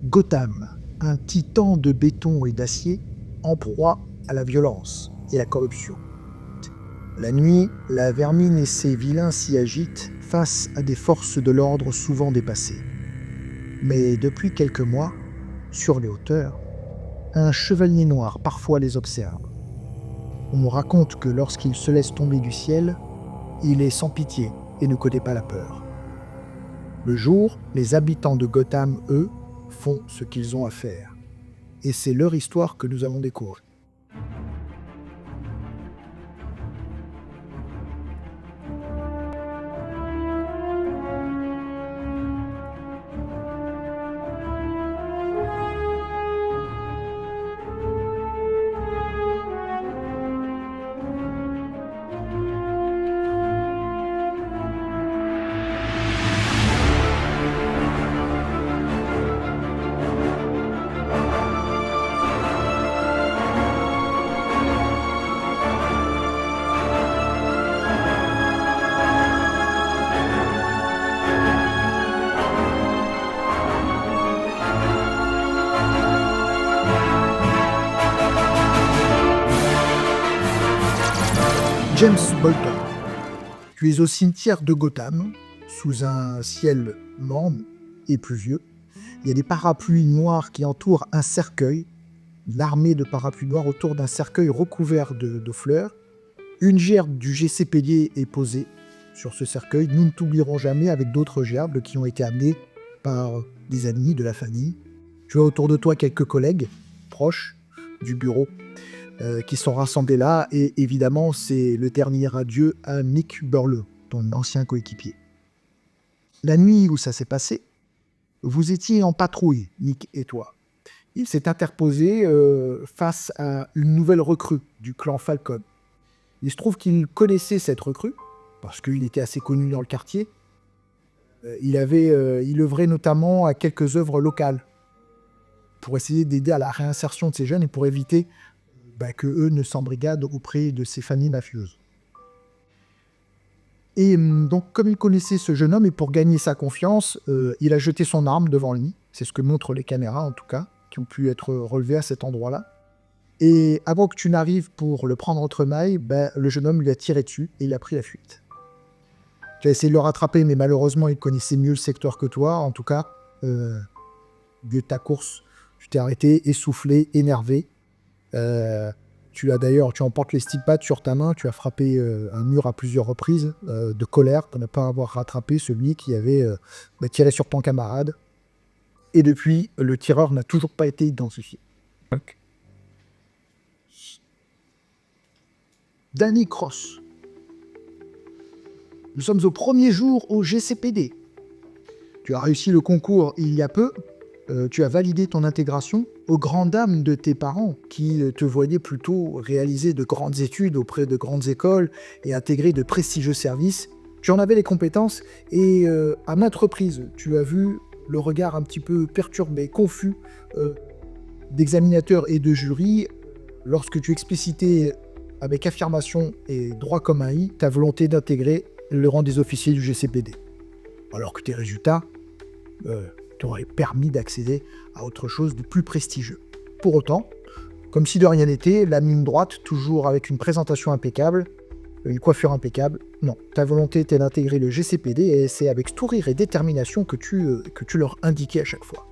Gotham, un titan de béton et d'acier en proie à la violence et la corruption. La nuit, la vermine et ses vilains s'y agitent face à des forces de l'ordre souvent dépassées. Mais depuis quelques mois, sur les hauteurs, un chevalier noir parfois les observe. On me raconte que lorsqu'il se laisse tomber du ciel, il est sans pitié et ne connaît pas la peur. Le jour, les habitants de Gotham, eux, font ce qu'ils ont à faire. Et c'est leur histoire que nous allons découvrir. James Bolton, tu es au cimetière de Gotham, sous un ciel morne et pluvieux. Il y a des parapluies noirs qui entourent un cercueil, l'armée de parapluies noirs autour d'un cercueil recouvert de fleurs. Une gerbe du GCPD est posée sur ce cercueil. Nous ne t'oublierons jamais avec d'autres gerbes qui ont été amenées par des amis de la famille. Tu as autour de toi quelques collègues proches du bureau qui sont rassemblés là, et évidemment c'est le dernier adieu à Nick Burlew, ton ancien coéquipier. La nuit où ça s'est passé, vous étiez en patrouille, Nick et toi. Il s'est interposé face à une nouvelle recrue du clan Falcon. Il se trouve qu'il connaissait cette recrue, parce qu'il était assez connu dans le quartier. Il œuvrait notamment à quelques œuvres locales, pour essayer d'aider à la réinsertion de ces jeunes et pour éviter que eux ne s'embrigadent auprès de ces familles mafieuses. Et donc, comme il connaissait ce jeune homme, et pour gagner sa confiance, il a jeté son arme devant lui. C'est ce que montrent les caméras, en tout cas, qui ont pu être relevées à cet endroit-là. Et avant que tu n'arrives pour le prendre entre mailles, le jeune homme lui a tiré dessus et il a pris la fuite. Tu as essayé de le rattraper, mais malheureusement, il connaissait mieux le secteur que toi. En tout cas, au lieu de ta course, tu t'es arrêté, essoufflé, énervé. Tu emportes les stigmates sur ta main, tu as frappé un mur à plusieurs reprises de colère pour ne pas avoir rattrapé celui qui avait tiré sur ton camarade. Et depuis, le tireur n'a toujours pas été identifié. Ok. Danny Cross. Nous sommes au premier jour au GCPD. Tu as réussi le concours il y a peu. Tu as validé ton intégration aux grandes dames de tes parents qui te voyaient plutôt réaliser de grandes études auprès de grandes écoles et intégrer de prestigieux services. Tu en avais les compétences et à maintes reprises, tu as vu le regard un petit peu perturbé, confus d'examinateurs et de jury lorsque tu explicitais avec affirmation et droit comme un i ta volonté d'intégrer le rang des officiers du GCPD. Alors que tes résultats t'aurait permis d'accéder à autre chose de plus prestigieux. Pour autant, comme si de rien n'était, la mine droite, toujours avec une présentation impeccable, une coiffure impeccable, non, ta volonté était d'intégrer le GCPD et c'est avec sourire et détermination que tu leur indiquais à chaque fois.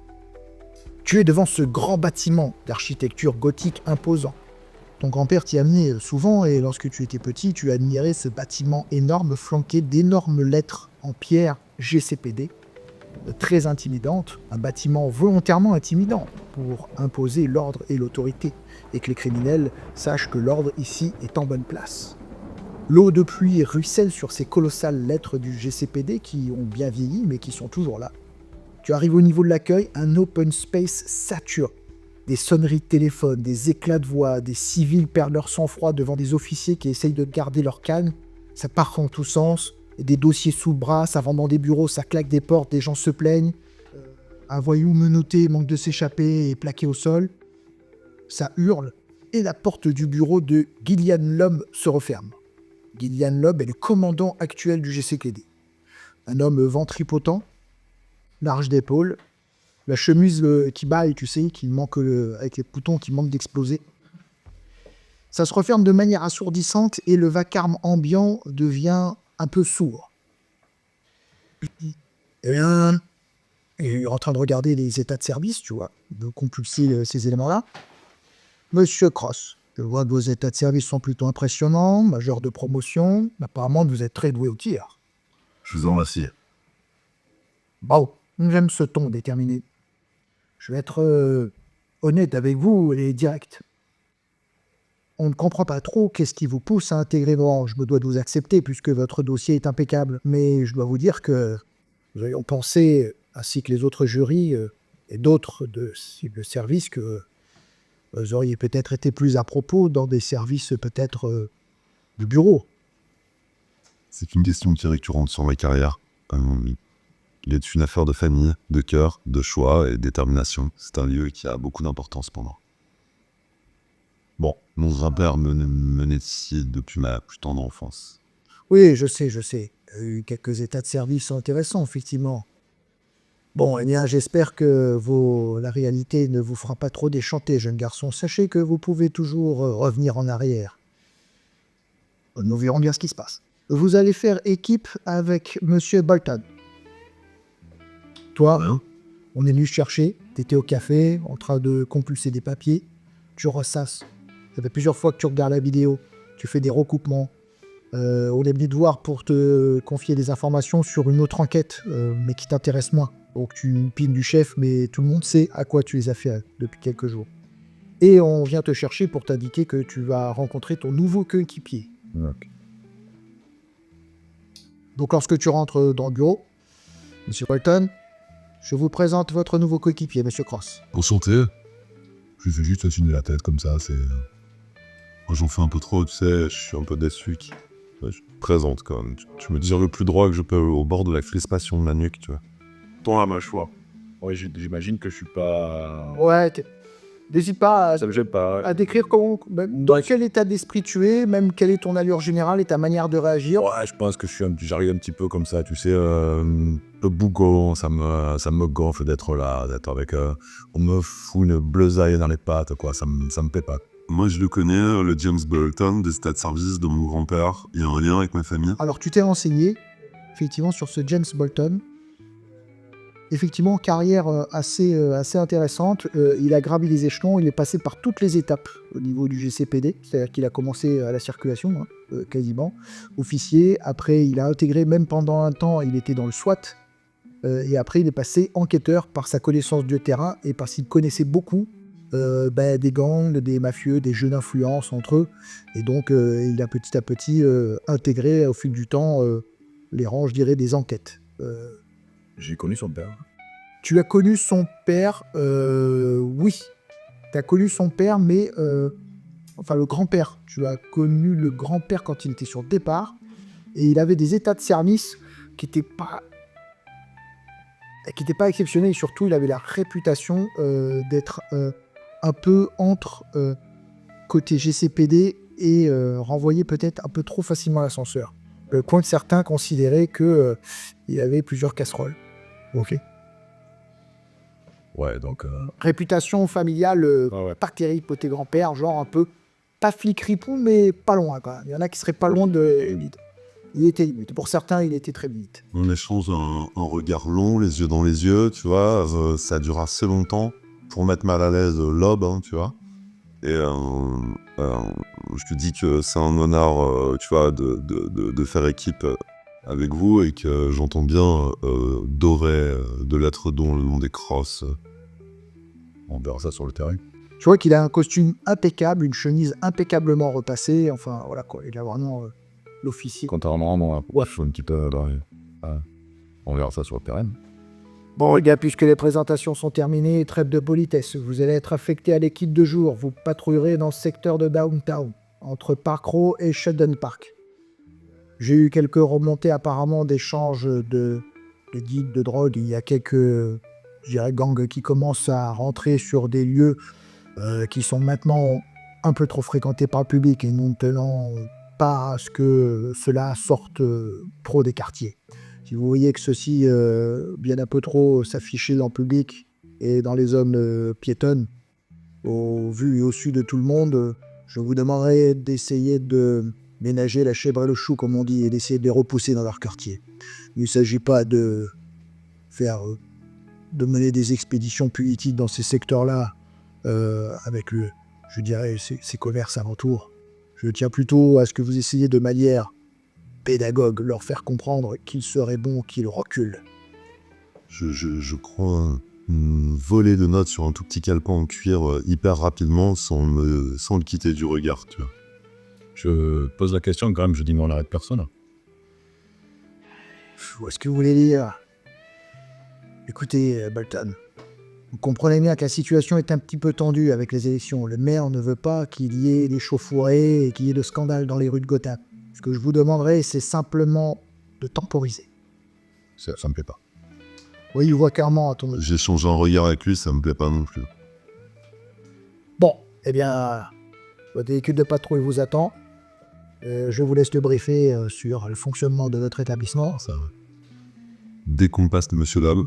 Tu es devant ce grand bâtiment d'architecture gothique imposant. Ton grand-père t'y amenait souvent et lorsque tu étais petit, tu admirais ce bâtiment énorme flanqué d'énormes lettres en pierre GCPD, très intimidante, un bâtiment volontairement intimidant pour imposer l'ordre et l'autorité, et que les criminels sachent que l'ordre ici est en bonne place. L'eau de pluie ruisselle sur ces colossales lettres du GCPD qui ont bien vieilli mais qui sont toujours là. Tu arrives au niveau de l'accueil, un open space saturé. Des sonneries de téléphone, des éclats de voix, des civils perdent leur sang-froid devant des officiers qui essayent de garder leur calme. Ça part en tous sens. Des dossiers sous le bras, ça rentre dans des bureaux, ça claque des portes, des gens se plaignent. Un voyou menotté manque de s'échapper et plaqué au sol. Ça hurle et la porte du bureau de Gillian Lobb se referme. Gillian Lobb est le commandant actuel du GCPD. Un homme ventripotent, large d'épaules, La chemise qui baille, tu sais, qui manque avec les boutons qui manquent d'exploser. Ça se referme de manière assourdissante et le vacarme ambiant devient un peu sourd. Eh bien, il est en train de regarder les états de service, tu vois, de compulser ces éléments-là. Monsieur Cross, je vois que vos états de service sont plutôt impressionnants, majeur de promotion. Apparemment, vous êtes très doué au tir. Je vous en remercie. Bravo, j'aime ce ton déterminé. Je vais être honnête avec vous et direct. On ne comprend pas trop qu'est-ce qui vous pousse à intégrer vos rangs. Je me dois de vous accepter puisque votre dossier est impeccable. Mais je dois vous dire que nous avions pensé, ainsi que les autres jurys et d'autres de le service, que vous auriez peut-être été plus à propos dans des services peut-être du bureau. C'est une question qui est récurrente sur ma carrière. Il est une affaire de famille, de cœur, de choix et de détermination. C'est un lieu qui a beaucoup d'importance pour moi. Bon, mon grand-père menait ici depuis ma plus tendre enfance. Oui, je sais. Il y a eu quelques états de service intéressants, effectivement. Bon, eh bien, j'espère que la réalité ne vous fera pas trop déchanter, jeune garçon. Sachez que vous pouvez toujours revenir en arrière. Nous verrons bien ce qui se passe. Vous allez faire équipe avec Monsieur Bolton. Toi, Rien. on est venu te chercher. T'étais au café, en train de compulser des papiers. Tu ressasses. Ça fait plusieurs fois que tu regardes la vidéo. Tu fais des recoupements. On est venu te voir pour te confier des informations sur une autre enquête, mais qui t'intéresse moins. Donc tu pines du chef, mais tout le monde sait à quoi tu les as fait depuis quelques jours. Et on vient te chercher pour t'indiquer que tu vas rencontrer ton nouveau coéquipier. Ok. Donc lorsque tu rentres dans le bureau, Monsieur Bolton, je vous présente votre nouveau coéquipier, Monsieur Cross. Enchanté. Je lui fais juste assumer la tête comme ça, c'est... Moi j'en fais un peu trop, tu sais, je suis un peu déçu. Ouais, je te présente quand même. Tu me tires le plus droit que je peux au bord de la crispation de la nuque, tu vois. Ton la mâchoire. Ouais, j'imagine que je suis pas... Ouais, n'hésite pas Ça me gêne pas. à décrire dans quel état d'esprit tu es, même quelle est ton allure générale et ta manière de réagir. Ouais, je pense que j'arrive un petit peu comme ça, tu sais, le bougon, ça me gonfle d'être là, d'être avec... on me fout une bleusaille dans les pattes, quoi, ça me plaît pas. Moi je le connais, le James Bolton des états de service de mon grand-père. Il y a un lien avec ma famille. Alors tu t'es renseigné, effectivement, sur ce James Bolton. Effectivement, carrière assez intéressante. Il a gravi les échelons, il est passé par toutes les étapes au niveau du GCPD. C'est-à-dire qu'il a commencé à la circulation, quasiment, officier. Après, il a intégré, même pendant un temps, il était dans le SWAT. Et après, il est passé enquêteur par sa connaissance du terrain et parce qu'il connaissait beaucoup des gangs, des mafieux, des jeux d'influence entre eux. Et donc, il a petit à petit intégré au fil du temps les rangs, je dirais, des enquêtes. J'ai connu son père. Tu as connu son père, oui. Tu as connu son père, mais... enfin, le grand-père. Tu as connu le grand-père quand il était sur le départ. Et il avait des états de service qui n'étaient pas exceptionnels. Et surtout, il avait la réputation d'être un peu entre côté GCPD et renvoyé peut-être un peu trop facilement à l'ascenseur. Le point de certains considéraient qu'il avait plusieurs casseroles. Ok. Ouais, donc... Réputation familiale ouais. pas terrible côté grand-père, genre un peu, pas flic ripon, mais pas loin quand même. Il y en a qui seraient pas loin de limite. Il était limite. Pour certains, il était très limite. On échange un regard long, les yeux dans les yeux, tu vois. Ça dure assez longtemps pour mettre mal à l'aise Lob, hein, tu vois. Et je te dis que c'est un honneur, tu vois, de faire équipe avec vous et que j'entends bien dorer de l'être dont le nom des Cross. On verra ça sur le terrain. Tu vois qu'il a un costume impeccable, une chemise impeccablement repassée. Enfin, voilà quoi. Il a vraiment l'officier. Contrairement à moi, je suis un petit peu... on verra ça sur le terrain. Bon, les gars, puisque les présentations sont terminées, trêve de politesse. Vous allez être affecté à l'équipe de jour. Vous patrouillerez dans le secteur de Downtown, entre Park Row et Sheldon Park. J'ai eu quelques remontées apparemment d'échanges de deals de drogue. Il y a quelques, je dirais, gangs qui commencent à rentrer sur des lieux qui sont maintenant un peu trop fréquentés par le public et non tenant pas à ce que cela sorte trop des quartiers. Si vous voyez que ceci vienne un peu trop s'afficher dans le public, et dans les zones piétonnes, au vu et au su de tout le monde, je vous demanderai d'essayer de ménager la chèvre et le chou, comme on dit, et d'essayer de les repousser dans leur quartier. Il ne s'agit pas de mener des expéditions punitives dans ces secteurs-là, avec je dirais, ces commerces alentours. Je tiens plutôt à ce que vous essayiez de manière pédagogue, leur faire comprendre qu'il serait bon qu'ils reculent. Je crois une volée de notes sur un tout petit calepin en cuir hyper rapidement sans le quitter du regard, tu vois. Je pose la question quand même, je dis mais on n'arrête personne. Où est-ce que vous voulez lire? Écoutez, Bolton, vous comprenez bien que la situation est un petit peu tendue avec les élections. Le maire ne veut pas qu'il y ait des chauffourées et qu'il y ait de scandales dans les rues de Gotham. Ce que je vous demanderai, c'est simplement de temporiser. Ça me plaît pas. Oui, il voit clairement à ton... J'ai changé un regard avec lui, ça me plaît pas non plus. Bon, eh bien, votre véhicule de patrouille vous attend. Je vous laisse le briefer sur le fonctionnement de notre établissement. Ça, Dès qu'on passe Monsieur Lab,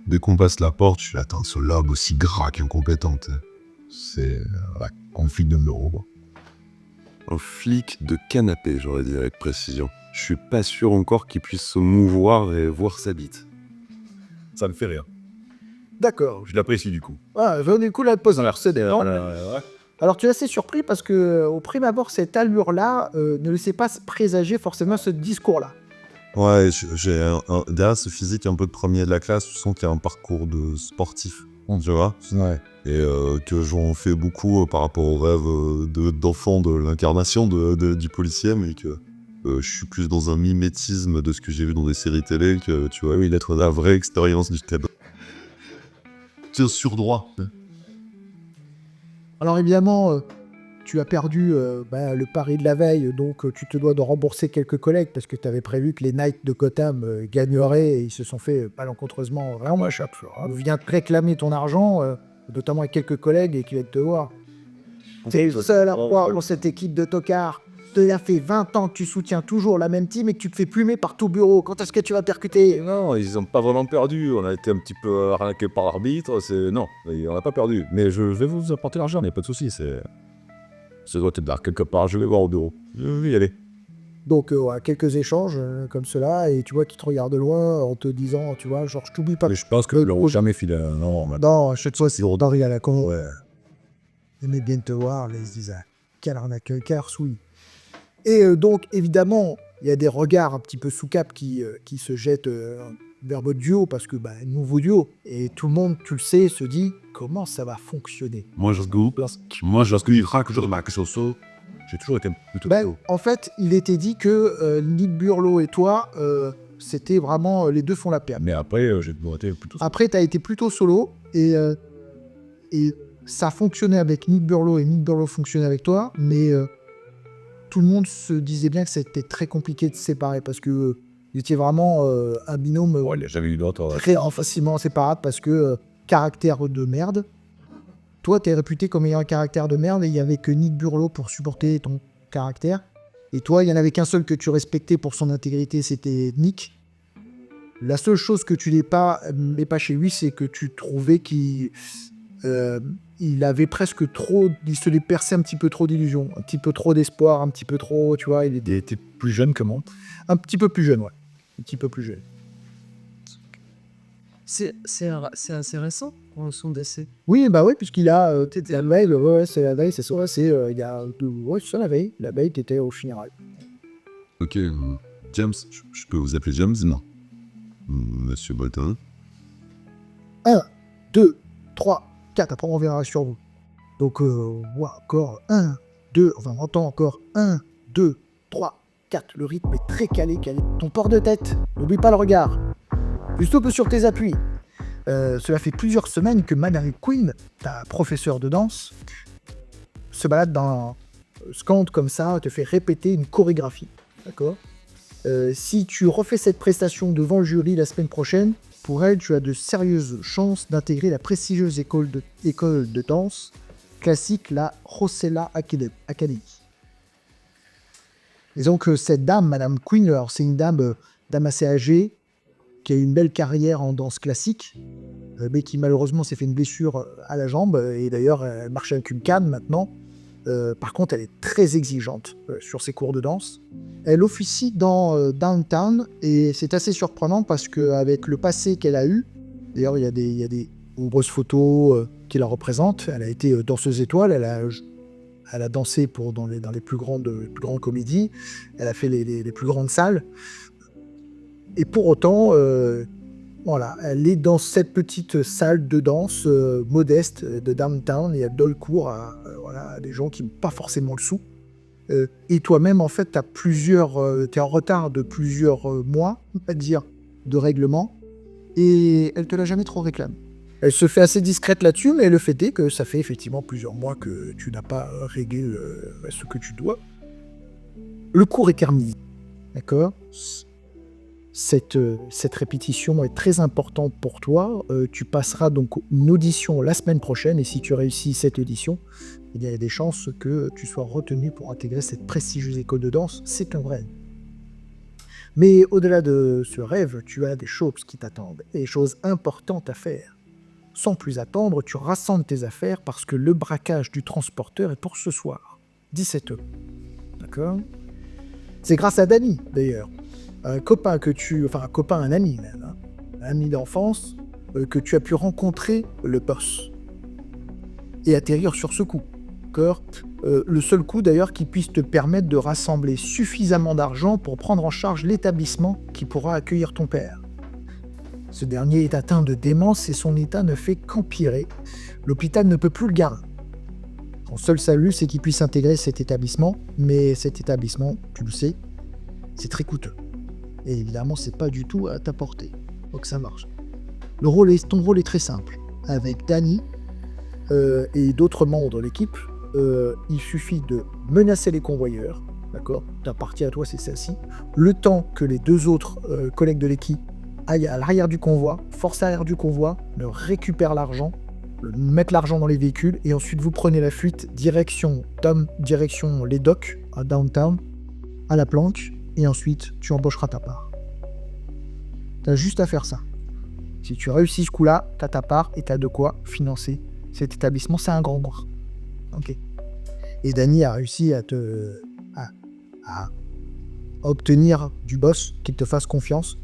dès qu'on passe la porte, je suis là, attends, ce Lab aussi gras qu'incompétent. c'est la conflit de l'euro, quoi. Un flic de canapé, j'aurais dit avec précision. Je suis pas sûr encore qu'il puisse se mouvoir et voir sa bite. Ça me fait rire. D'accord. Je l'apprécie du coup. Ah, du coup, la pose. Dans l'air, c'est Non. ouais. Alors, tu es assez surpris parce que, au prime abord, cette allure-là ne laissait pas présager forcément ce discours-là. Ouais, j'ai derrière ce physique un peu de premier de la classe, tu sens qu'il y a un parcours de sportif, tu vois. Ouais. Et que j'en fais beaucoup par rapport au rêve d'enfant de l'incarnation du policier, mais que je suis plus dans un mimétisme de ce que j'ai vu dans des séries télé que, tu vois, oui, d'être la vraie expérience du TED. C'est sur droit. Alors, évidemment, tu as perdu le pari de la veille, donc tu te dois de rembourser quelques collègues parce que tu avais prévu que les Knights de Gotham gagneraient et ils se sont fait malencontreusement vraiment à chaque fois. On vient te réclamer ton argent, notamment avec quelques collègues et qui viennent te voir. T'es le seul à croire dans cette équipe de tocards. Ça fait 20 ans que tu soutiens toujours la même team et que tu te fais plumer par tout bureau. Quand est-ce que tu vas percuter? Non, ils ont pas vraiment perdu. On a été un petit peu arnaqués par l'arbitre. Non, on n'a pas perdu. Mais je vais vous apporter l'argent, il n'y a pas de souci. Ça doit être là, quelque part. Je vais voir au bureau. Je vais y aller. Donc, quelques échanges comme cela, et tu vois qu'ils te regardent de loin en te disant, tu vois, genre, je t'oublie pas. Mais je pense que je leur ai jamais filé. Non, Non, cette fois, c'est Rodari à la con. Ouais. Ils aimaient bien te voir, là, ils se disaient, quel arnaqueur, quel arsouille. Et donc, évidemment, il y a des regards un petit peu sous cap qui se jettent vers votre duo, parce que, nouveau duo. Et tout le monde, tu le sais, se dit, comment ça va fonctionner? Moi, je j'ai toujours été plutôt chaud. En fait, il était dit que Nick Burlow et toi, c'était vraiment, les deux font la paire. Mais après, j'ai toujours été plutôt Après, tu as été plutôt solo, et ça fonctionnait avec Nick Burlow, et Nick Burlow fonctionnait avec toi, mais tout le monde se disait bien que c'était très compliqué de se séparer, parce que vous étiez vraiment un binôme Ouais, il n'y a jamais eu d'autre. très facilement séparable, parce que caractère de merde. Toi, t'es réputé comme ayant un caractère de merde, et il n'y avait que Nick Burlow pour supporter ton caractère. Et toi, il n'y en avait qu'un seul que tu respectais pour son intégrité, c'était Nick. La seule chose que tu n'aimais pas chez lui, c'est que tu trouvais qu'il avait presque trop, il se les perçait un petit peu trop d'illusions, un petit peu trop d'espoir, un petit peu trop, tu vois. Il était plus jeune que moi. Un petit peu plus jeune, ouais. Un petit peu plus jeune. C'est assez récent, son décès. Oui, puisqu'il a... la veille, c'est la veille, c'est ça. Il y a... Ouais, c'est ça, la veille. La veille, t'étais au funérail. Ok, James, je peux vous appeler James? Non. Monsieur Bolton. 1, 2, 3, 4, après on verra sur vous. Donc, encore 1, 2, enfin, on entend encore 1, 2, 3, 4. Le rythme est très calé. Ton port de tête, n'oublie pas le regard. Plutôt peu sur tes appuis. Cela fait plusieurs semaines que Madame Quinn, ta professeure de danse, se balade dans scande comme ça, te fait répéter une chorégraphie. D'accord? Si tu refais cette prestation devant le jury la semaine prochaine, pour elle, tu as de sérieuses chances d'intégrer la prestigieuse école de danse classique, la Rossella Academy. Et donc, cette dame, Madame Quinn, alors c'est une dame assez âgée, qui a une belle carrière en danse classique, mais qui malheureusement s'est fait une blessure à la jambe, et d'ailleurs elle marche avec une canne maintenant. Par contre, elle est très exigeante sur ses cours de danse. Elle officie dans Downtown, et c'est assez surprenant parce qu'avec le passé qu'elle a eu, d'ailleurs il y a des nombreuses photos qui la représentent. Elle a été danseuse étoile, elle a dansé dans les plus grandes comédies, elle a fait les plus grandes salles. Et pour autant, voilà, elle est dans cette petite salle de danse modeste de Downtown, et elle donne cours à des gens qui n'ont pas forcément le sou. Et toi-même, en fait, t'es en retard de plusieurs mois, on va dire, de règlement, et elle te l'a jamais trop réclamé. Elle se fait assez discrète là-dessus, mais le fait est que ça fait effectivement plusieurs mois que tu n'as pas réglé ce que tu dois. Le cours est terminé, d'accord ? Cette répétition est très importante pour toi. Tu passeras donc une audition la semaine prochaine, et si tu réussis cette audition, il y a des chances que tu sois retenu pour intégrer cette prestigieuse école de danse. C'est un rêve. Mais au-delà de ce rêve, tu as des choses qui t'attendent, des choses importantes à faire. Sans plus attendre, tu rassembles tes affaires parce que le braquage du transporteur est pour ce soir, 17h. D'accord ? C'est grâce à Danny, d'ailleurs. Un ami même, hein, un ami d'enfance, que tu as pu rencontrer le boss et atterrir sur ce coup. D'accord ? Le seul coup d'ailleurs qui puisse te permettre de rassembler suffisamment d'argent pour prendre en charge l'établissement qui pourra accueillir ton père. Ce dernier est atteint de démence et son état ne fait qu'empirer. L'hôpital ne peut plus le garder. Son seul salut, c'est qu'il puisse intégrer cet établissement, mais cet établissement, tu le sais, c'est très coûteux. Et évidemment, c'est pas du tout à ta portée. Faut que ça marche. Ton rôle est très simple. Avec Danny et d'autres membres de l'équipe, il suffit de menacer les convoyeurs. D'accord ? Ta partie à toi, c'est celle-ci. Le temps que les deux autres collègues de l'équipe aillent à l'arrière du convoi, force arrière du convoi, récupèrent l'argent, mettent l'argent dans les véhicules, et ensuite vous prenez la fuite direction les docks à Downtown, à la planche, et ensuite tu embaucheras ta part. T'as juste à faire ça. Si tu réussis ce coup-là, t'as ta part et t'as de quoi financer cet établissement. C'est un grand bras. Ok. Et Danny a réussi à obtenir du boss qu'il te fasse confiance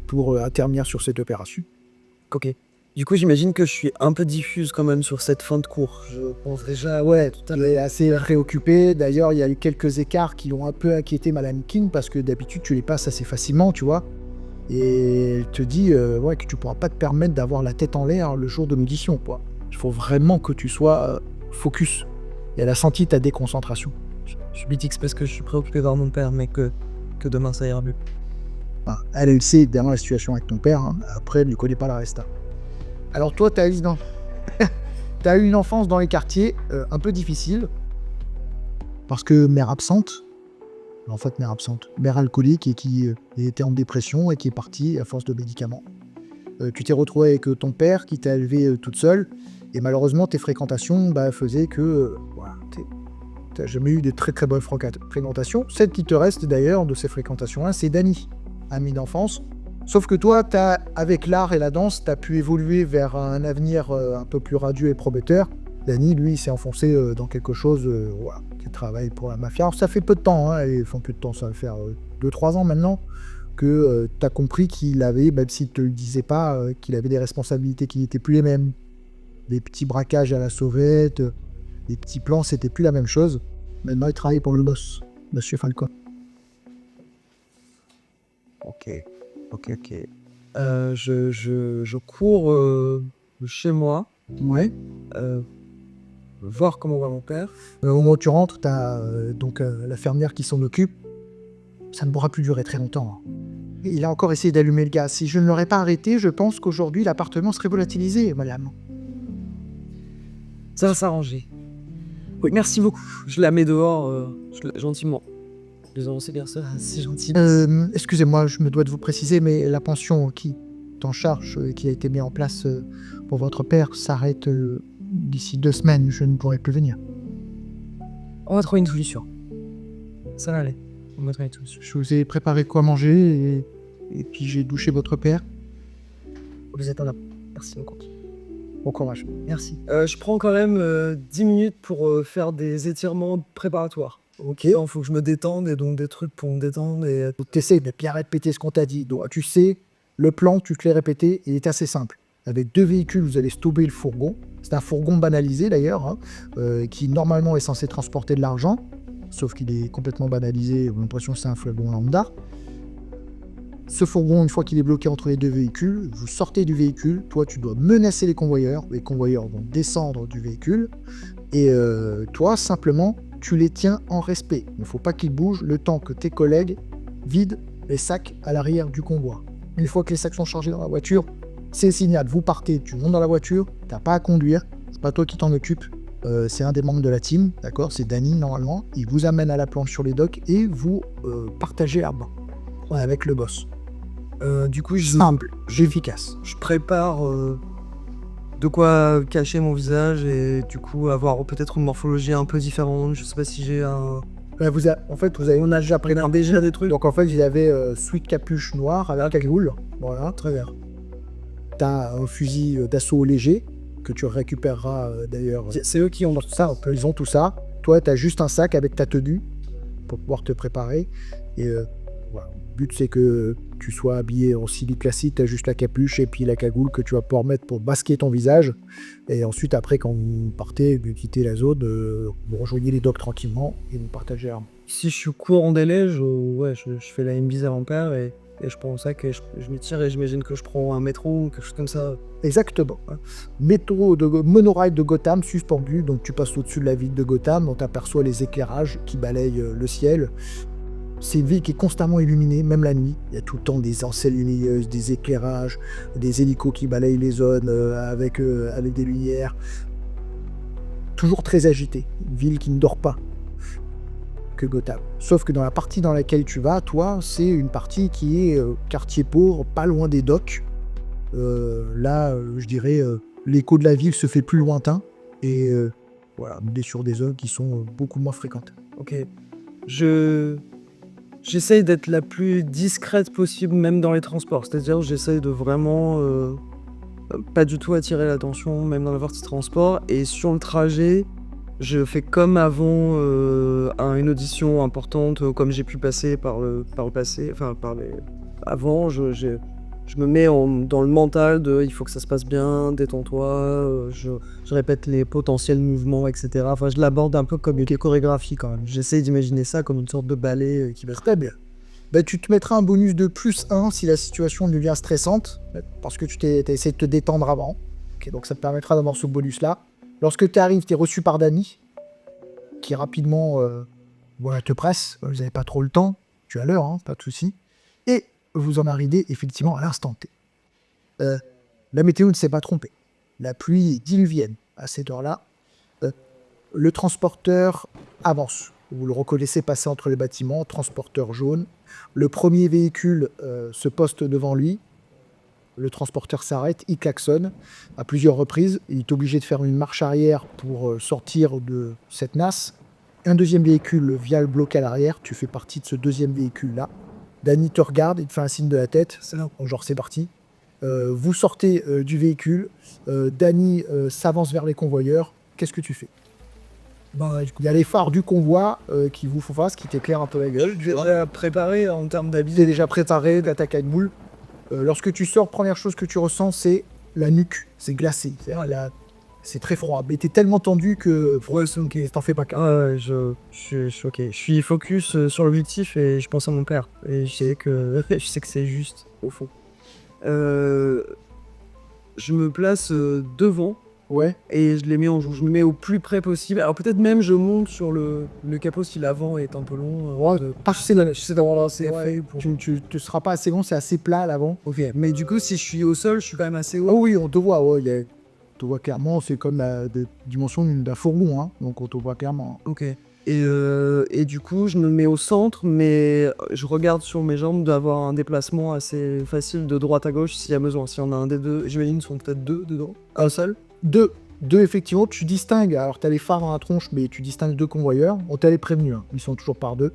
pour intervenir sur cette opération. Ok. Du coup, j'imagine que je suis un peu diffuse quand même sur cette fin de cours. Je pense déjà, tout à Il est assez préoccupé. D'ailleurs, il y a eu quelques écarts qui ont un peu inquiété Madame King, parce que d'habitude, tu les passes assez facilement, tu vois. Et elle te dit que tu pourras pas te permettre d'avoir la tête en l'air le jour de l'audition, quoi. Il faut vraiment que tu sois focus. Et elle a senti ta déconcentration. Je lui dis que c'est parce que je suis préoccupé par mon père, mais que demain ça ira mieux. Enfin, elle sait derrière la situation avec ton père, hein. Après, elle ne connaît pas la resta. Alors toi, t'as eu une enfance dans les quartiers un peu difficile, parce que mère absente, mère alcoolique, et qui était en dépression et qui est partie à force de médicaments. Tu t'es retrouvé avec ton père qui t'a élevé toute seule, et malheureusement tes fréquentations faisaient que t'as jamais eu de très très bonnes fréquentations. Celle qui te reste d'ailleurs de ces fréquentations-là, c'est Danny, ami d'enfance. Sauf que toi, avec l'art et la danse, tu as pu évoluer vers un avenir un peu plus radieux et prometteur. Danny, lui, il s'est enfoncé dans quelque chose qui travaille pour la mafia. Alors ça fait peu de temps, ça va faire 2-3 ans maintenant, que tu as compris qu'il avait, même s'il ne te le disait pas, qu'il avait des responsabilités qui n'étaient plus les mêmes. Des petits braquages à la sauvette, des petits plans, c'était plus la même chose. Maintenant, il travaille pour le boss, Monsieur Falcon. Ok. Je cours chez moi, Ouais. voir comment va mon père. Au moment où tu rentres, tu as l'infirmière qui s'en occupe. Ça ne pourra plus durer très longtemps. Il a encore essayé d'allumer le gaz. Si je ne l'aurais pas arrêté, je pense qu'aujourd'hui, l'appartement serait volatilisé, madame. Ça va s'arranger. Oui, merci beaucoup. Je la mets dehors, gentiment. C'est bien ça, c'est gentil. Excusez-moi, je me dois de vous préciser, mais la pension qui est en charge, qui a été mise en place pour votre père, s'arrête d'ici 2 semaines. Je ne pourrai plus venir. On va trouver une solution. Ça va aller. On va trouver une solution. Je vous ai préparé quoi manger, et puis j'ai douché votre père. Vous êtes en là. Merci beaucoup. Bon courage. Merci. Je prends quand même 10 minutes pour faire des étirements préparatoires. Ok. Il faut que je me détende et donc des trucs pour me détendre. Et Donc t'essaies de bien répéter ce qu'on t'a dit. Donc tu sais, le plan, tu te l'as répété, il est assez simple. Avec 2 véhicules, vous allez stopper le fourgon. C'est un fourgon banalisé d'ailleurs, hein, qui normalement est censé transporter de l'argent, sauf qu'il est complètement banalisé, on a l'impression que c'est un fourgon lambda. Ce fourgon, une fois qu'il est bloqué entre les 2 véhicules, vous sortez du véhicule, toi tu dois menacer les convoyeurs vont descendre du véhicule, et toi simplement tu les tiens en respect. Il ne faut pas qu'ils bougent le temps que tes collègues vident les sacs à l'arrière du convoi. Une fois que les sacs sont chargés dans la voiture, c'est le signal, vous partez, tu montes dans la voiture, t'as pas à conduire, c'est pas toi qui t'en occupe, c'est un des membres de la team, d'accord, c'est Danny normalement, il vous amène à la planche sur les docks et vous partagez l'arbre avec le boss. du coup, Simple, efficace. je prépare de quoi cacher mon visage et du coup avoir peut-être une morphologie un peu différente. Je sais pas si j'ai un... En fait, vous avez On a déjà pris déjà des trucs. donc en fait, il avait sweat capuche noire avec un cagoule, voilà, très bien. T'as un fusil d'assaut léger que tu récupéreras d'ailleurs. C'est eux qui ont Ça, ils ont tout ça. Toi, t'as juste un sac avec ta tenue pour pouvoir te préparer. Et voilà. Le but, c'est que tu sois habillé en civil classique, t'as juste la capuche et puis la cagoule que tu vas pouvoir mettre pour masquer ton visage. Et ensuite, après, quand vous partez, vous quittez la zone, vous rejoignez les docks tranquillement et vous partagez l'arme. Si je suis court en délai, je fais la bise à mon père et je prends le sac et je m'étire et j'imagine que je prends un métro ou quelque chose comme ça. Exactement. Monorail de Gotham suspendu, donc tu passes au-dessus de la ville de Gotham, on t'aperçoit les éclairages qui balayent le ciel. C'est une ville qui est constamment illuminée, même la nuit. Il y a tout le temps des enseignes lumineuses, des éclairages, des hélicos qui balayent les zones avec des lumières. Toujours très agitée. Une ville qui ne dort pas que Gotham. Sauf que dans la partie dans laquelle tu vas, toi, c'est une partie qui est quartier pauvre, pas loin des docks. Je dirais, l'écho de la ville se fait plus lointain. Et voilà, on est sur des zones qui sont beaucoup moins fréquentes. Ok. J'essaye d'être la plus discrète possible, même dans les transports. C'est-à-dire, j'essaye de vraiment pas du tout attirer l'attention, même dans la partie transport. Et sur le trajet, je fais comme avant une audition importante, comme j'ai pu passer par le passé, enfin avant, je me mets dans le mental de il faut que ça se passe bien, détends-toi, je répète les potentiels mouvements, etc. Enfin, je l'aborde un peu comme une chorégraphie quand même. J'essaie d'imaginer ça comme une sorte de ballet qui va... Très bien. Ben, tu te mettras un bonus de +1 si la situation devient stressante, parce que tu t'as essayé de te détendre avant. Okay, donc ça te permettra d'avoir ce bonus-là. Lorsque tu arrives, tu es reçu par Danny, qui rapidement te presse. Vous n'avez pas trop le temps. Tu as l'heure, hein, pas de souci. Et vous en arrivez effectivement à l'instant T. La météo ne s'est pas trompée. La pluie est diluvienne à cette heure-là. Le transporteur avance. Vous le reconnaissez passer entre les bâtiments, transporteur jaune. Le premier véhicule se poste devant lui. Le transporteur s'arrête, il klaxonne à plusieurs reprises. Il est obligé de faire une marche arrière pour sortir de cette nasse. Un deuxième véhicule vient le bloquer à l'arrière. Tu fais partie de ce deuxième véhicule-là. Danny te regarde, il te fait un signe de la tête. Genre c'est parti. Vous sortez du véhicule. Danny s'avance vers les convoyeurs. Qu'est-ce que tu fais? Il y a les phares du convoi qui vous font face, qui t'éclairent un peu la gueule. Je vais préparer en termes d'habits. Tu es déjà préparé d'attaque à une boule. Lorsque tu sors, première chose que tu ressens, c'est la nuque. C'est glacé. C'est très froid. Mais t'es tellement tendu que t'en fais pas qu'un. Ah, je suis choqué. Je suis focus sur l'objectif et je pense à mon père. Et je sais que c'est juste, au fond. Je me place devant. Ouais. Et je les mets je me mets au plus près possible. Alors peut-être même je monte sur le capot si l'avant est un peu long. Je sais d'avoir assez fait. Tu ne seras pas assez long, c'est assez plat à l'avant. Ok, mais du coup si je suis au sol, je suis quand même assez haut. Ah oui, on te voit, on te voit clairement, c'est comme la dimension d'un fourgon, hein, donc on te voit clairement. Ok. Et du coup, je me mets au centre, mais je regarde sur mes jambes d'avoir un déplacement assez facile de droite à gauche s'il y a besoin. S'il y en a un des deux, j'imagine qu'ils sont peut-être deux dedans. Un seul. Deux, effectivement, tu distingues. Alors, tu as les phares dans la tronche, mais tu distingues 2 convoyeurs. On t'a les prévenus, hein. Ils sont toujours par 2.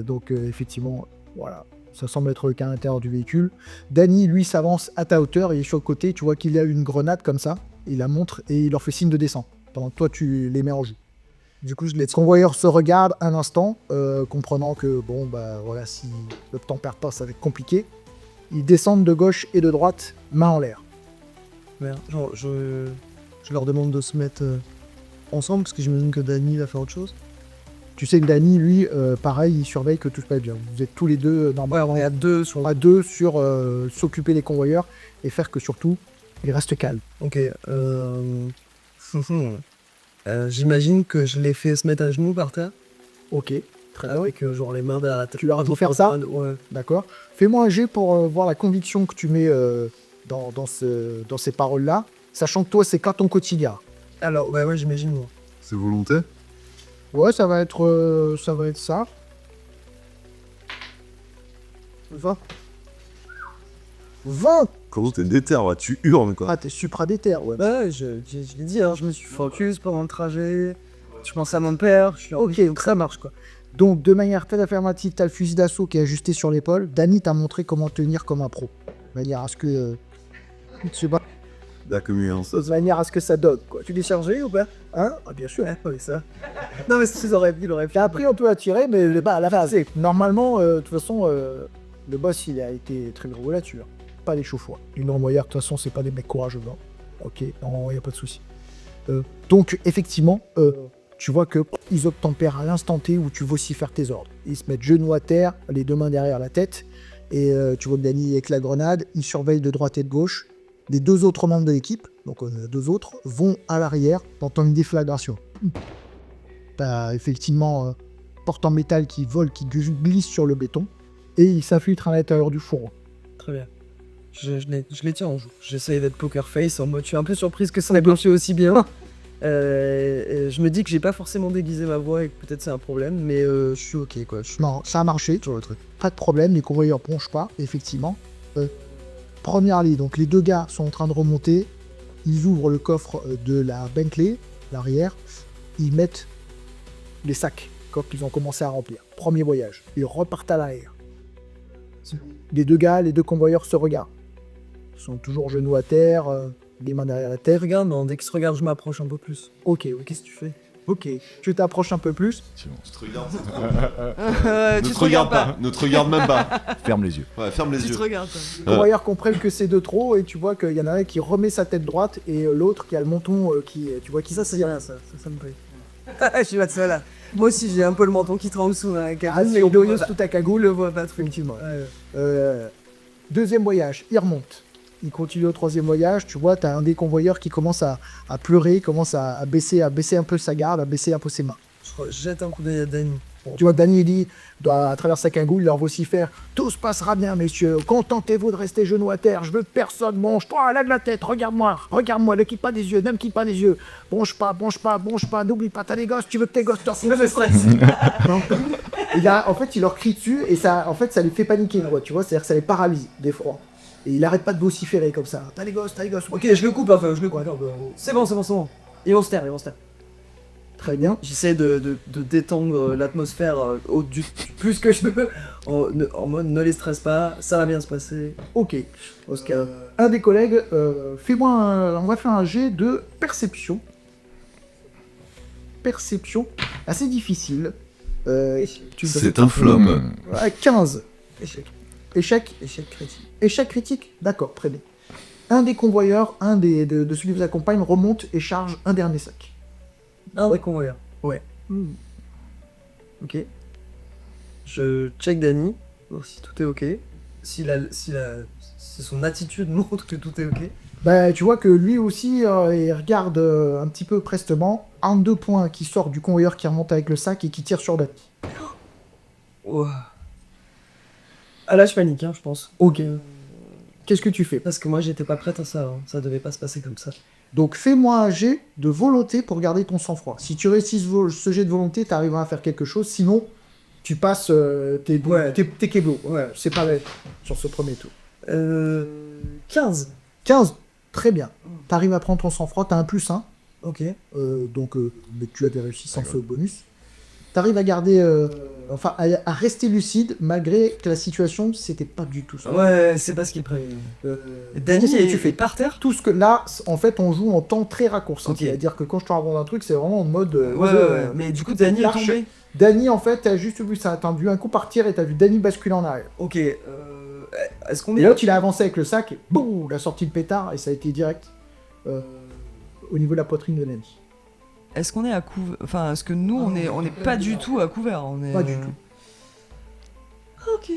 Donc, effectivement, voilà. Ça semble être le cas à l'intérieur du véhicule. Danny, lui, s'avance à ta hauteur. Il est sur le côté. Tu vois qu'il y a une grenade comme ça. il la montre et il leur fait signe de descendre. Pendant que toi, tu les mets en jeu. Du coup, les convoyeurs se regardent un instant, comprenant que, bon, bah voilà, si le temps perd pas, ça va être compliqué. Ils descendent de gauche et de droite, main en l'air. Merde, genre, je leur demande de se mettre ensemble, parce que j'imagine que Dany va faire autre chose. Tu sais que Dany, lui, pareil, il surveille que tout se passe bien. Vous êtes tous les deux normalement Ouais, il y a deux sur... à deux sur s'occuper des convoyeurs et faire que surtout, ils restent calmes. Ok, j'imagine que je les fais se mettre à genoux par terre, Ok, très bien. avec genre les mains derrière la tête. Tu leur as dit faire ça? Ouais. D'accord. Fais-moi un jet pour voir la conviction que tu mets dans ces paroles-là, sachant que toi, c'est qu'à ton quotidien. Alors, ouais, j'imagine, moi. C'est volonté? Ouais, ça va être ça. 20. 20. Comment t'es déter, ouais, tu hurles, quoi. Ah, t'es supra-déter, ouais. Ouais, je l'ai dit, hein, je me suis focus pendant le trajet, je pense à mon père, je suis en... Ok, donc ça marche, quoi. Donc, de manière très affirmative, t'as le fusil d'assaut qui est ajusté sur l'épaule. Dany t'a montré comment tenir comme un pro. De manière à ce que... je sais pas, La communiance. de manière à ce que ça donne, quoi. Tu l'es chargé ou pas? Hein? Ah, bien sûr. Oui, ça. Non, mais c'est il aurait T'as appris un peu à tirer, mais bah, à la phase. Normalement, de toute façon, le boss, il a été très gros là-dessus. Hein. Pas des chauffois. Les non-moyards, de toute façon, c'est pas des mecs courageux. Non. Ok, non, y a pas de souci. Donc, effectivement, tu vois que ils obtempèrent à l'instant T où tu vocifères tes ordres. Ils se mettent genoux à terre, les deux mains derrière la tête, et tu vois que Dany avec la grenade, il surveille de droite et de gauche. Les deux autres membres de l'équipe, donc deux autres, vont à l'arrière, dans une déflagration. T'as effectivement porte en métal qui vole, qui glisse sur le béton, et il s'infiltre à l'intérieur du fourreau. Très bien. Je les tiens en joue. J'essaye d'être poker face en mode je suis un peu surprise que ça ait marché aussi bien. Et je me dis que j'ai pas forcément déguisé ma voix et que peut-être c'est un problème, mais je suis ok quoi. Je suis Non, ça a marché, sur le truc. pas de problème, les convoyeurs bronchent pas, effectivement. Première ligne, donc les deux gars sont en train de remonter, ils ouvrent le coffre de la Bentley, l'arrière, ils mettent les sacs, qu'ils ont commencé à remplir. Premier voyage, ils repartent à l'arrière. Les deux gars, les deux convoyeurs se regardent. Ils sont toujours genoux à terre, les mains derrière la tête. Regarde, non, dès qu'ils se regardent, je m'approche un peu plus. Ok, Qu'est-ce que tu fais? ok. Tu t'approches un peu plus. Ne te regarde, Tu ne te regarde pas. Ne te regarde même pas. Ferme les yeux. Ouais, ferme les Tu yeux. te regardes. Les convoyeurs comprennent que c'est de trop et tu vois qu'il y en a un qui remet sa tête droite et l'autre qui a le menton qui, tu vois, qui Ça, c'est rien, ça me plaît. Je suis pas de seul là. Moi aussi, j'ai un peu le menton qui tremble sous la Ah, cagoule. c'est glorieux sous ta On cagoule. le voit pas trop. Effectivement. Ouais. Deuxième voyage, il remonte. Il continue au troisième voyage. Tu vois, tu as un des convoyeurs qui commence à pleurer, commence à baisser un peu sa garde, à baisser un peu ses mains. Je jette un coup d'œil à Dany. Tu vois, Dany, il dit, à travers sa cagoule, il leur vocifère « Tout se passera bien, messieurs. Contentez-vous de rester genoux à terre. Je veux que personne bronche. Toi, lève la tête. Regarde-moi. Regarde-moi. Ne quitte pas des yeux. Ne me quitte pas des yeux. Bronche pas. N'oublie pas, t'as des gosses. Tu veux que tes gosses te Je stresse. Non. En fait, il leur crie dessus et ça les fait paniquer, tu vois, c'est-à-dire que ça les paralyse des fois. Et il arrête pas de vociférer comme ça. T'as les gosses. Ok, je le coupe, enfin, je le coupe. C'est bon. Ils vont se taire. Très bien. J'essaie de détendre l'atmosphère plus que je peux, en mode ne les stresse pas, ça va bien se passer. Ok. Oscar. Un des collègues, on va faire un jet de perception. Perception, assez difficile. C'est un flop. 15. Échec. Échec. Échec critique. Échec critique. D'accord, très bien. Un des convoyeurs, de celui qui vous accompagne, remonte et charge un dernier sac. Un vrai convoyeur. Ouais. Ok. Je check Dany, voir si tout est ok. Si son attitude montre que tout est ok. Bah, tu vois que lui aussi, il regarde un petit peu prestement. Un 2 points qui sort du convoyeur qui remonte avec le sac et qui tire sur Dany. Ouah. Ah là, je panique, je pense. Ok. Qu'est-ce que tu fais? Parce que moi, j'étais pas prête à ça. Ça devait pas se passer comme ça. Donc fais-moi un jet de volonté pour garder ton sang-froid. Si tu réussis ce jet de volonté, tu arriveras à faire quelque chose. Sinon, tu passes tes keblos. Ouais, c'est pareil sur ce premier tour. 15. 15, très bien. Tu arrives à prendre ton sang-froid, tu as un +1. Ok. Mais tu avais réussi sans ce bonus. Tu arrives à garder enfin, à rester lucide, malgré que la situation, c'était pas du tout ça. Ouais, c'est pas ce qu'il prévient. Danny, qu'est-ce que tu fais par terre. Tout ce que là, en fait, on joue en temps très raccourci. Ok. C'est-à-dire que quand je te raconte un truc, c'est vraiment en mode. Ouais. Mais du coup, Danny est L'arche- tombé. Danny, en fait, t'as juste vu ça. T'as vu un coup partir et t'as vu Danny basculer en arrière. Ok. Est-ce qu'on Et est. l'autre, il a avancé avec le sac et boum, il a sorti le pétard et ça a été direct au niveau de la poitrine de Danny. Est-ce qu'on est à couvert? Enfin, est-ce que nous, on est pas du tout à couvert? On est, Pas du tout. Ok.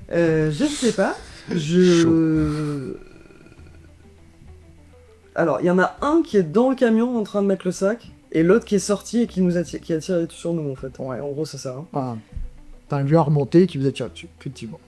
Je sais pas. Alors, il y en a un qui est dans le camion en train de mettre le sac, et l'autre qui est sorti et qui a tiré sur nous, en fait. Ouais, en gros, c'est ça. Hein. Enfin, t'as un vieux à remonter qui vous a tiré dessus, effectivement.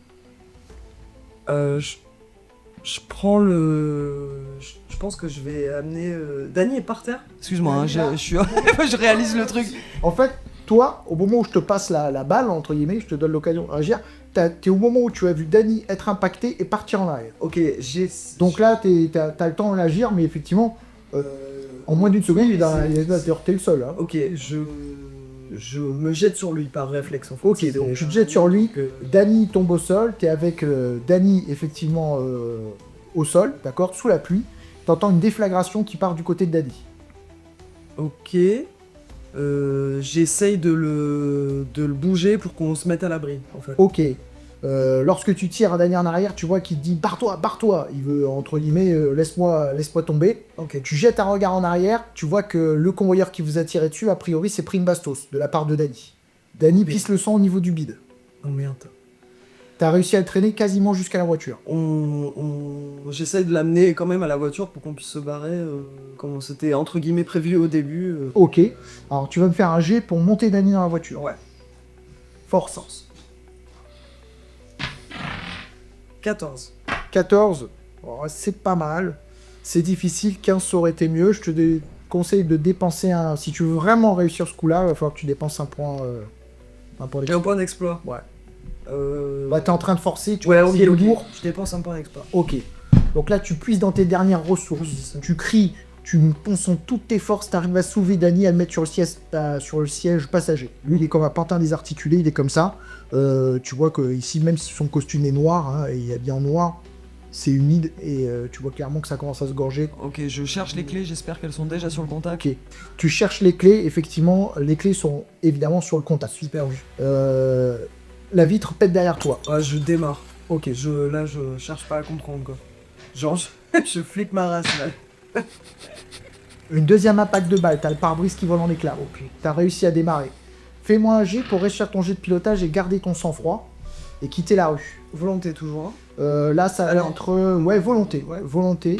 Je prends le... Je pense que je vais amener... Danny est par terre. Excuse-moi, hein, je suis... je réalise le truc. En fait, toi, au moment où je te passe la balle, entre guillemets, je te donne l'occasion de réagir, t'es au moment où tu as vu Danny être impacté et partir en arrière. Ok, j'ai... Donc là, t'as le temps de réagir, mais effectivement, en moins d'une seconde, il a heurté le sol. Hein. Ok, je me jette sur lui par réflexe, en fait. Ok, donc tu te jettes sur lui, Danny tombe au sol, t'es avec Danny, effectivement, au sol, d'accord, sous la pluie. T'entends une déflagration qui part du côté de Danny. Ok. J'essaye de le bouger pour qu'on se mette à l'abri, en fait. Ok. Lorsque tu tires à Danny en arrière, tu vois qu'il te dit barre-toi, barre-toi. Il veut, entre guillemets, laisse-moi tomber. Ok. Tu jettes un regard en arrière, tu vois que le convoyeur qui vous a tiré dessus, a priori, c'est pris une bastos de la part de Danny. Danny pisse le sang au niveau du bide. Oh merde. T'as réussi à le traîner quasiment jusqu'à la voiture. J'essaye de l'amener quand même à la voiture pour qu'on puisse se barrer, comme c'était entre guillemets prévu au début. Ok. Alors tu vas me faire un jet pour monter Danny dans la voiture. Ouais. Force. 14. 14. Oh, c'est pas mal. C'est difficile. 15 ça aurait été mieux. Je te conseille de dépenser un... Si tu veux vraiment réussir ce coup-là, il va falloir que tu dépenses un point J'ai un d'exploit. point d'exploit. Ouais. Bah, t'es en train de forcer. Tu Ouais, vois, ok, c'est ok. lourd. Je dépense un point d'exploit. Ok. Donc là, tu puises dans tes dernières ressources. Tu cries, tu ponces toutes tes forces, t'arrives à soulever Danny, à le mettre sur le siège passager. Lui, il est comme un pantin désarticulé, il est comme ça. Tu vois que ici, même si son costume est noir, hein, et il est habillé en noir, c'est humide et tu vois clairement que ça commence à se gorger. Ok, je cherche les clés, j'espère qu'elles sont déjà sur le contact. Ok. Tu cherches les clés, effectivement, les clés sont évidemment sur le contact. Super vu. La vitre pète derrière toi. Ouais, je démarre. Ok. Là, je cherche pas à comprendre, quoi. Genre, je flippe ma race, là. Une deuxième impact de balle, t'as le pare-brise qui vole en éclats. Ok. T'as réussi à démarrer. Fais-moi un jet pour réussir ton jet de pilotage et garder ton sang-froid et quitter la rue. Volonté, toujours. Là, ça va entre... Ouais, volonté. Ouais, volonté.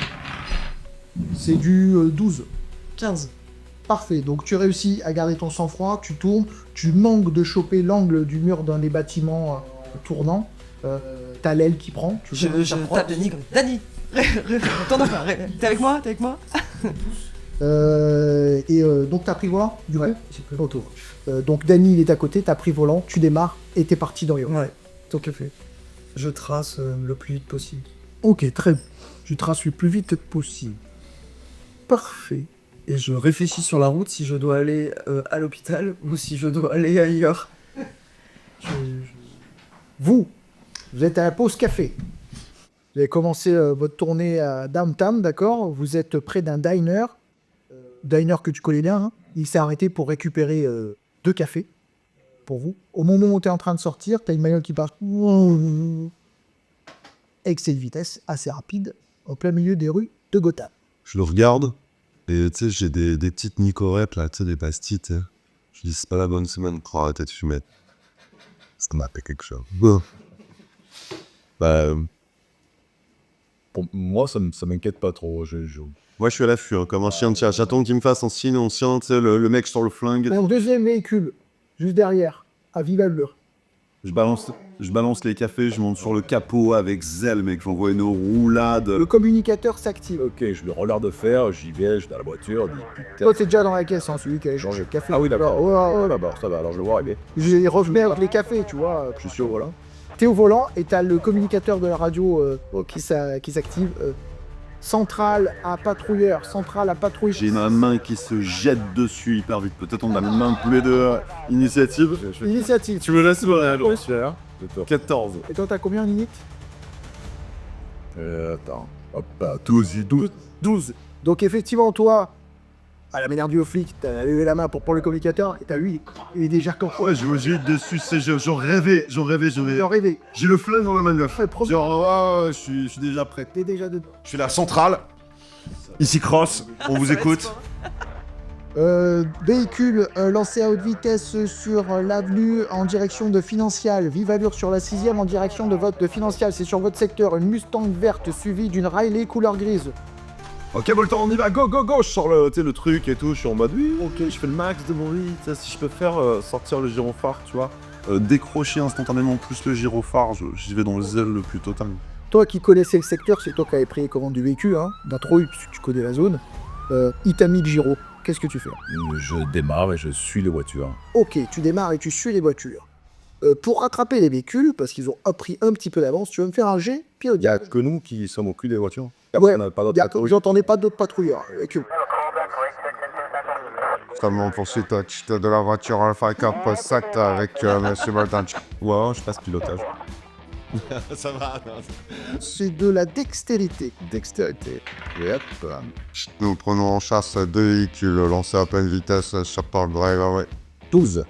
C'est du 12. 15. Parfait. Donc, tu réussis à garder ton sang-froid, tu tournes, tu manques de choper l'angle du mur d'un des bâtiments tournants. T'as l'aile qui prend. Tu Je tape Danny comme... Danny t'en as pas, t'es avec moi? Donc, t'as pris volant, du coup. J'ai pris volant. Donc, Danny, il est à côté, t'as pris volant, tu démarres et t'es parti dans les rues. Ouais, tout à fait. Je trace le plus vite possible. Ok, très bien. Tu traces le plus vite possible. Parfait. Et je réfléchis sur la route si je dois aller à l'hôpital ou si je dois aller ailleurs. Vous êtes à la pause café. Vous avez commencé votre tournée à Downtown, d'accord? Vous êtes près d'un diner. Diner que tu connais bien. Hein. Il s'est arrêté pour récupérer 2 cafés pour vous. Au moment où tu es en train de sortir, tu as une bagnole qui part excès de vitesse assez rapide au plein milieu des rues de Gotham. Je le regarde, et tu sais, j'ai des petites Nicorep, là, tu sais, des pastilles, tu sais. Je dis, c'est pas la bonne semaine pour arrêter de fumer. Ça m'a fait quelque chose. Bon. Bah, Pour moi, ça m'inquiète pas trop. moi, je suis à l'affût, hein, comme un chien de chat. J'attends qu'il me fasse un signe ancien, tu sais, le mec sur le flingue. Un deuxième véhicule, juste derrière, à vive allure. Je balance les cafés, je monte sur le capot avec zèle, mec. J'envoie une roulade. Le communicateur s'active. Ok, je le regarde faire, j'y vais, je vais à la voiture, je dis putain. Toi, t'es déjà dans la caisse, hein, celui qui a changé le café. Ah oui, d'accord. Ouais, ouais, D'abord, ça va, alors je le vois arriver. j'ai revenais avec les cafés, tu vois. Je suis sûr, voilà. T'es au volant et t'as le communicateur de la radio qui s'active. Centrale à patrouilleur, centrale à patrouille. J'ai ma main qui se jette dessus hyper vite. Peut-être on a une main tous les deux. Initiative. Initiative. Tu me laisses voir. Oui. 14. Et toi, t'as combien, Ninit? Attends. Hop, 12. Donc, effectivement, toi, à la manière du flic, t'as levé la main pour prendre le communicateur et t'as vu, il est déjà quand. Ouais, j'ai eu dessus, j'en rêvais. J'ai rêvé. J'ai le flingue dans la main neuf. Ouais, premier- Genre, je suis déjà prêt. T'es déjà dedans. Je suis la centrale. Ici Cross, on vous écoute. Véhicule lancé à haute vitesse sur l'avenue en direction de Financial. Vive allure sur la 6ème en direction de votre de Financial. C'est sur votre secteur. Une Mustang verte suivie d'une Riley couleur grise. Ok, bon, le temps, on y va, go, go, go. Je sors le truc et tout, je suis en mode oui, ok, je fais le max de bruit. Tu sais, si je peux faire sortir le gyrophare, tu vois, décrocher instantanément plus le gyrophare, j'y vais dans le zèle le plus total. Toi qui connaissais le secteur, c'est toi qui avais pris les commandes du véhicule, hein, d'introuille, puisque tu connais la zone. Il t'a mis le gyro. Qu'est-ce que tu fais? Je démarre et je suis les voitures. Ok, tu démarres et tu suis les voitures. Pour rattraper les véhicules, parce qu'ils ont pris un petit peu d'avance, tu vas me faire un jet, puis Il n'y a que nous qui sommes au cul des voitures. Ouais, On n'a pas d'autres patrouilles. j'entendais pas d'autres patrouilleurs. Avec eux. Seulement poursuite de la voiture Alpha 4 7 avec Monsieur Martin. Ouais, je passe pilotage. Ça va, C'est de la dextérité. Dextérité. Et hop. Nous prenons en chasse 2 véhicules lancés à pleine vitesse sur Park Drive. Ouais. 12.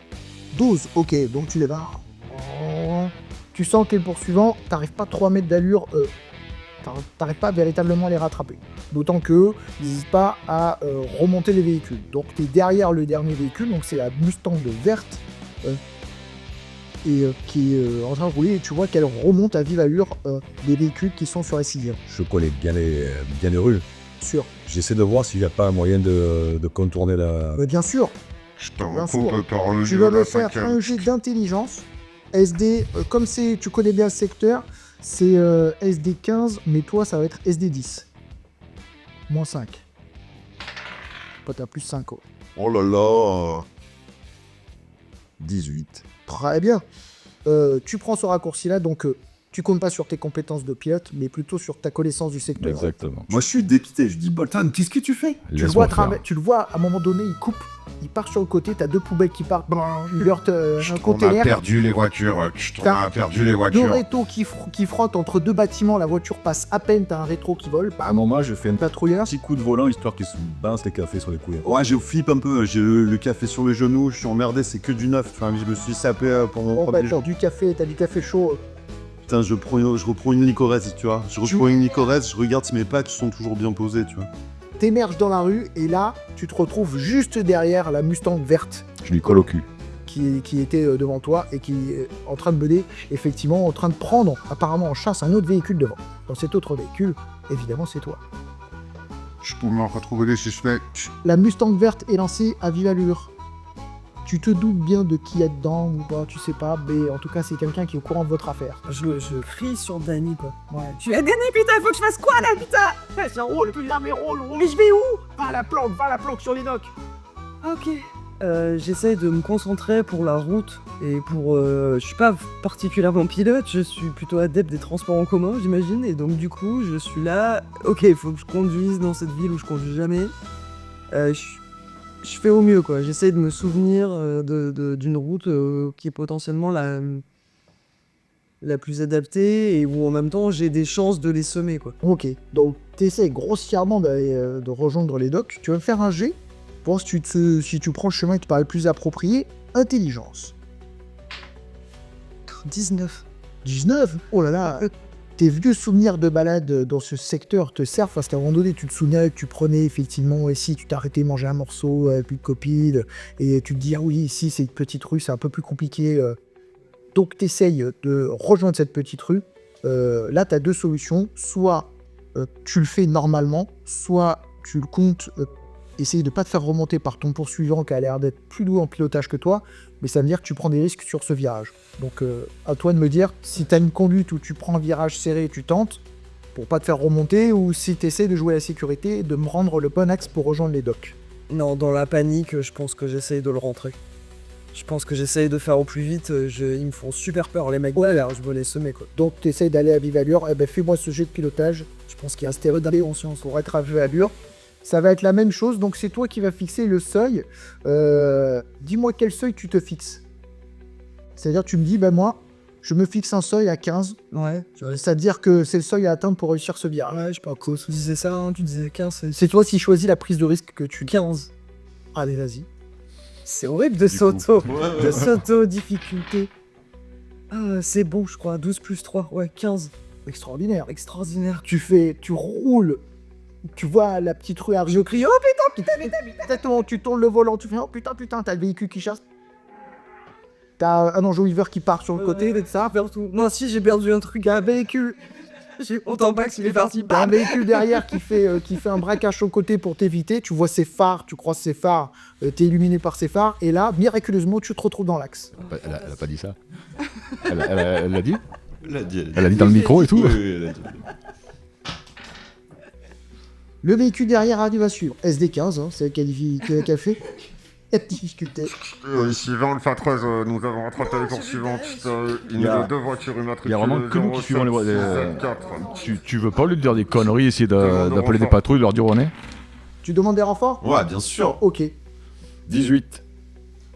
12, ok, donc tu les barres. Tu sens que le poursuivant, t'arrives pas 3 mètres d'allure, t'arrives pas véritablement à les rattraper. D'autant que n'hésite pas à remonter les véhicules. Donc t'es derrière le dernier véhicule, donc c'est la Mustang verte qui est en train de rouler et tu vois qu'elle remonte à vive allure des véhicules qui sont sur la 6e. Je connais bien les rues. Sûr. J'essaie de voir s'il n'y a pas un moyen de contourner la... Bien sûr, Je te Bien sûr. retrouve par le tu jeu vas de me la faire 5e. un jet d'intelligence. SD, comme tu connais bien le secteur, c'est SD 15, mais toi ça va être SD 10. Moins 5. Toi t'as plus 5. Oh. Oh là là. 18. Très bien. Tu prends ce raccourci-là, donc tu comptes pas sur tes compétences de pilote, mais plutôt sur ta connaissance du secteur. Exactement. Moi, je suis dépité. Je dis, Bolton, qu'est-ce que tu fais? Tu le vois, à un moment donné, il coupe, il part sur le côté, t'as 2 poubelles qui partent, il heurte un On a container. perdu les voitures. On a perdu les Deux voitures. rétos qui frottent entre 2 bâtiments, la voiture passe à peine, t'as un rétro qui vole, À un moment, je fais un patrouilleur. petit coup de volant histoire qu'ils se balancent les cafés sur les couilles. Ouais, j'ai flip un peu. J'ai le café sur les genoux. Je suis emmerdé. C'est que du neuf. Enfin, je me suis sapé pour mon Bon bah premier jour. t'as du café chaud. Putain, je reprends une licoresse, tu vois. Je reprends une licoresse. Je regarde si mes pattes sont toujours bien posées, tu vois. T'émerges dans la rue et là, tu te retrouves juste derrière la Mustang verte Je lui colle au cul. qui était devant toi et qui est en train de mener, effectivement, en train de prendre apparemment en chasse un autre véhicule devant. Dans cet autre véhicule, évidemment, c'est toi. Je peux me retrouver des suspects. La Mustang verte est lancée à vive allure. Tu te doutes bien de qui est dedans ou pas, tu sais pas, mais en tout cas, c'est quelqu'un qui est au courant de votre affaire. Je crie sur Danny, quoi. Ouais. Je suis à Danny, putain, faut que je fasse quoi là, putain? Ça roule, putain, mais roule. Mais je vais où? Va à la planque sur les docks. Ok. J'essaye de me concentrer pour la route et pour... je suis pas particulièrement pilote, je suis plutôt adepte des transports en commun, j'imagine, et donc du coup, je suis là... Ok, il faut que je conduise dans cette ville où je conduis jamais. Je fais au mieux, quoi. J'essaye de me souvenir d'une route qui est potentiellement la plus adaptée et où en même temps j'ai des chances de les semer, quoi. Ok, donc t'essaies grossièrement de rejoindre les docks. Tu vas me faire un jet pour voir si tu prends le chemin qui te paraît le plus approprié. Intelligence. 19. 19? Oh là là. Tes vieux souvenirs de balade dans ce secteur te servent parce qu'à un moment donné, tu te souviens que tu prenais effectivement, ici, tu t'arrêtais manger un morceau, plus de copine, et tu te dis, ah oui, ici, c'est une petite rue, c'est un peu plus compliqué. Donc, tu essayes de rejoindre cette petite rue. Là, tu as 2 solutions. Soit tu le fais normalement, soit tu le comptes, essayer de ne pas te faire remonter par ton poursuivant qui a l'air d'être plus doux en pilotage que toi, mais ça veut dire que tu prends des risques sur ce virage. Donc à toi de me dire si tu as une conduite où tu prends un virage serré et tu tentes pour pas te faire remonter, ou si tu essaies de jouer à la sécurité et de me rendre le bon axe pour rejoindre les docks. Non, dans la panique, je pense que j'essaye de le rentrer. Je pense que j'essaye de faire au plus vite. Ils me font super peur, les mecs. Ouais, alors je veux les semer, quoi. Donc tu essayes d'aller à vive allure, eh ben fais-moi ce jet de pilotage. Je pense qu'il y a un stéréo d'appréhension pour être à vive allure. Ça va être la même chose, donc c'est toi qui vas fixer le seuil. Dis-moi quel seuil tu te fixes. C'est-à-dire tu me dis, ben moi, je me fixe un seuil à 15. Ouais. C'est-à-dire que c'est le seuil à atteindre pour réussir ce virage. Ouais, je sais pas, quoi. Tu disais ça, hein, tu disais 15. C'est toi qui choisis la prise de risque que tu... 15. Allez, vas-y. C'est horrible de s'auto-difficulté. Ah, c'est bon, je crois. 12 plus 3. Ouais, 15. Extraordinaire. Extraordinaire. Tu roules. Tu vois la petite rue je crie, oh putain. Tu tournes le volant, tu fais, oh putain, t'as le véhicule qui chasse. T'as un enjoliveur qui part sur le côté, de ça. Moi aussi, j'ai perdu un truc. un véhicule. J'ai autant pas qu'il est parti. T'as un véhicule derrière qui fait un braquage au côté pour t'éviter. Tu vois ses phares, tu croises ses phares, t'es illuminé par ses phares. Et là, miraculeusement, tu te retrouves dans l'axe. Elle a pas dit ça. Elle l'a dit. Elle a dit. Elle a dit dans le micro et tout. Oui, elle a dit. Le véhicule derrière arrive à suivre. SD15, hein, c'est qu'elle fait. Et difficulté. Ici 20 Alpha 13, nous avons rattrapé les poursuivantes. Il nous a 2 voitures immatriculées. Il y a vraiment que nous qui suivons les voitures. 4. Tu veux pas lui dire des conneries, essayer d'appeler des patrouilles, de leur dire où on est? Tu demandes des renforts? Ouais, bien sûr. Ok. 18.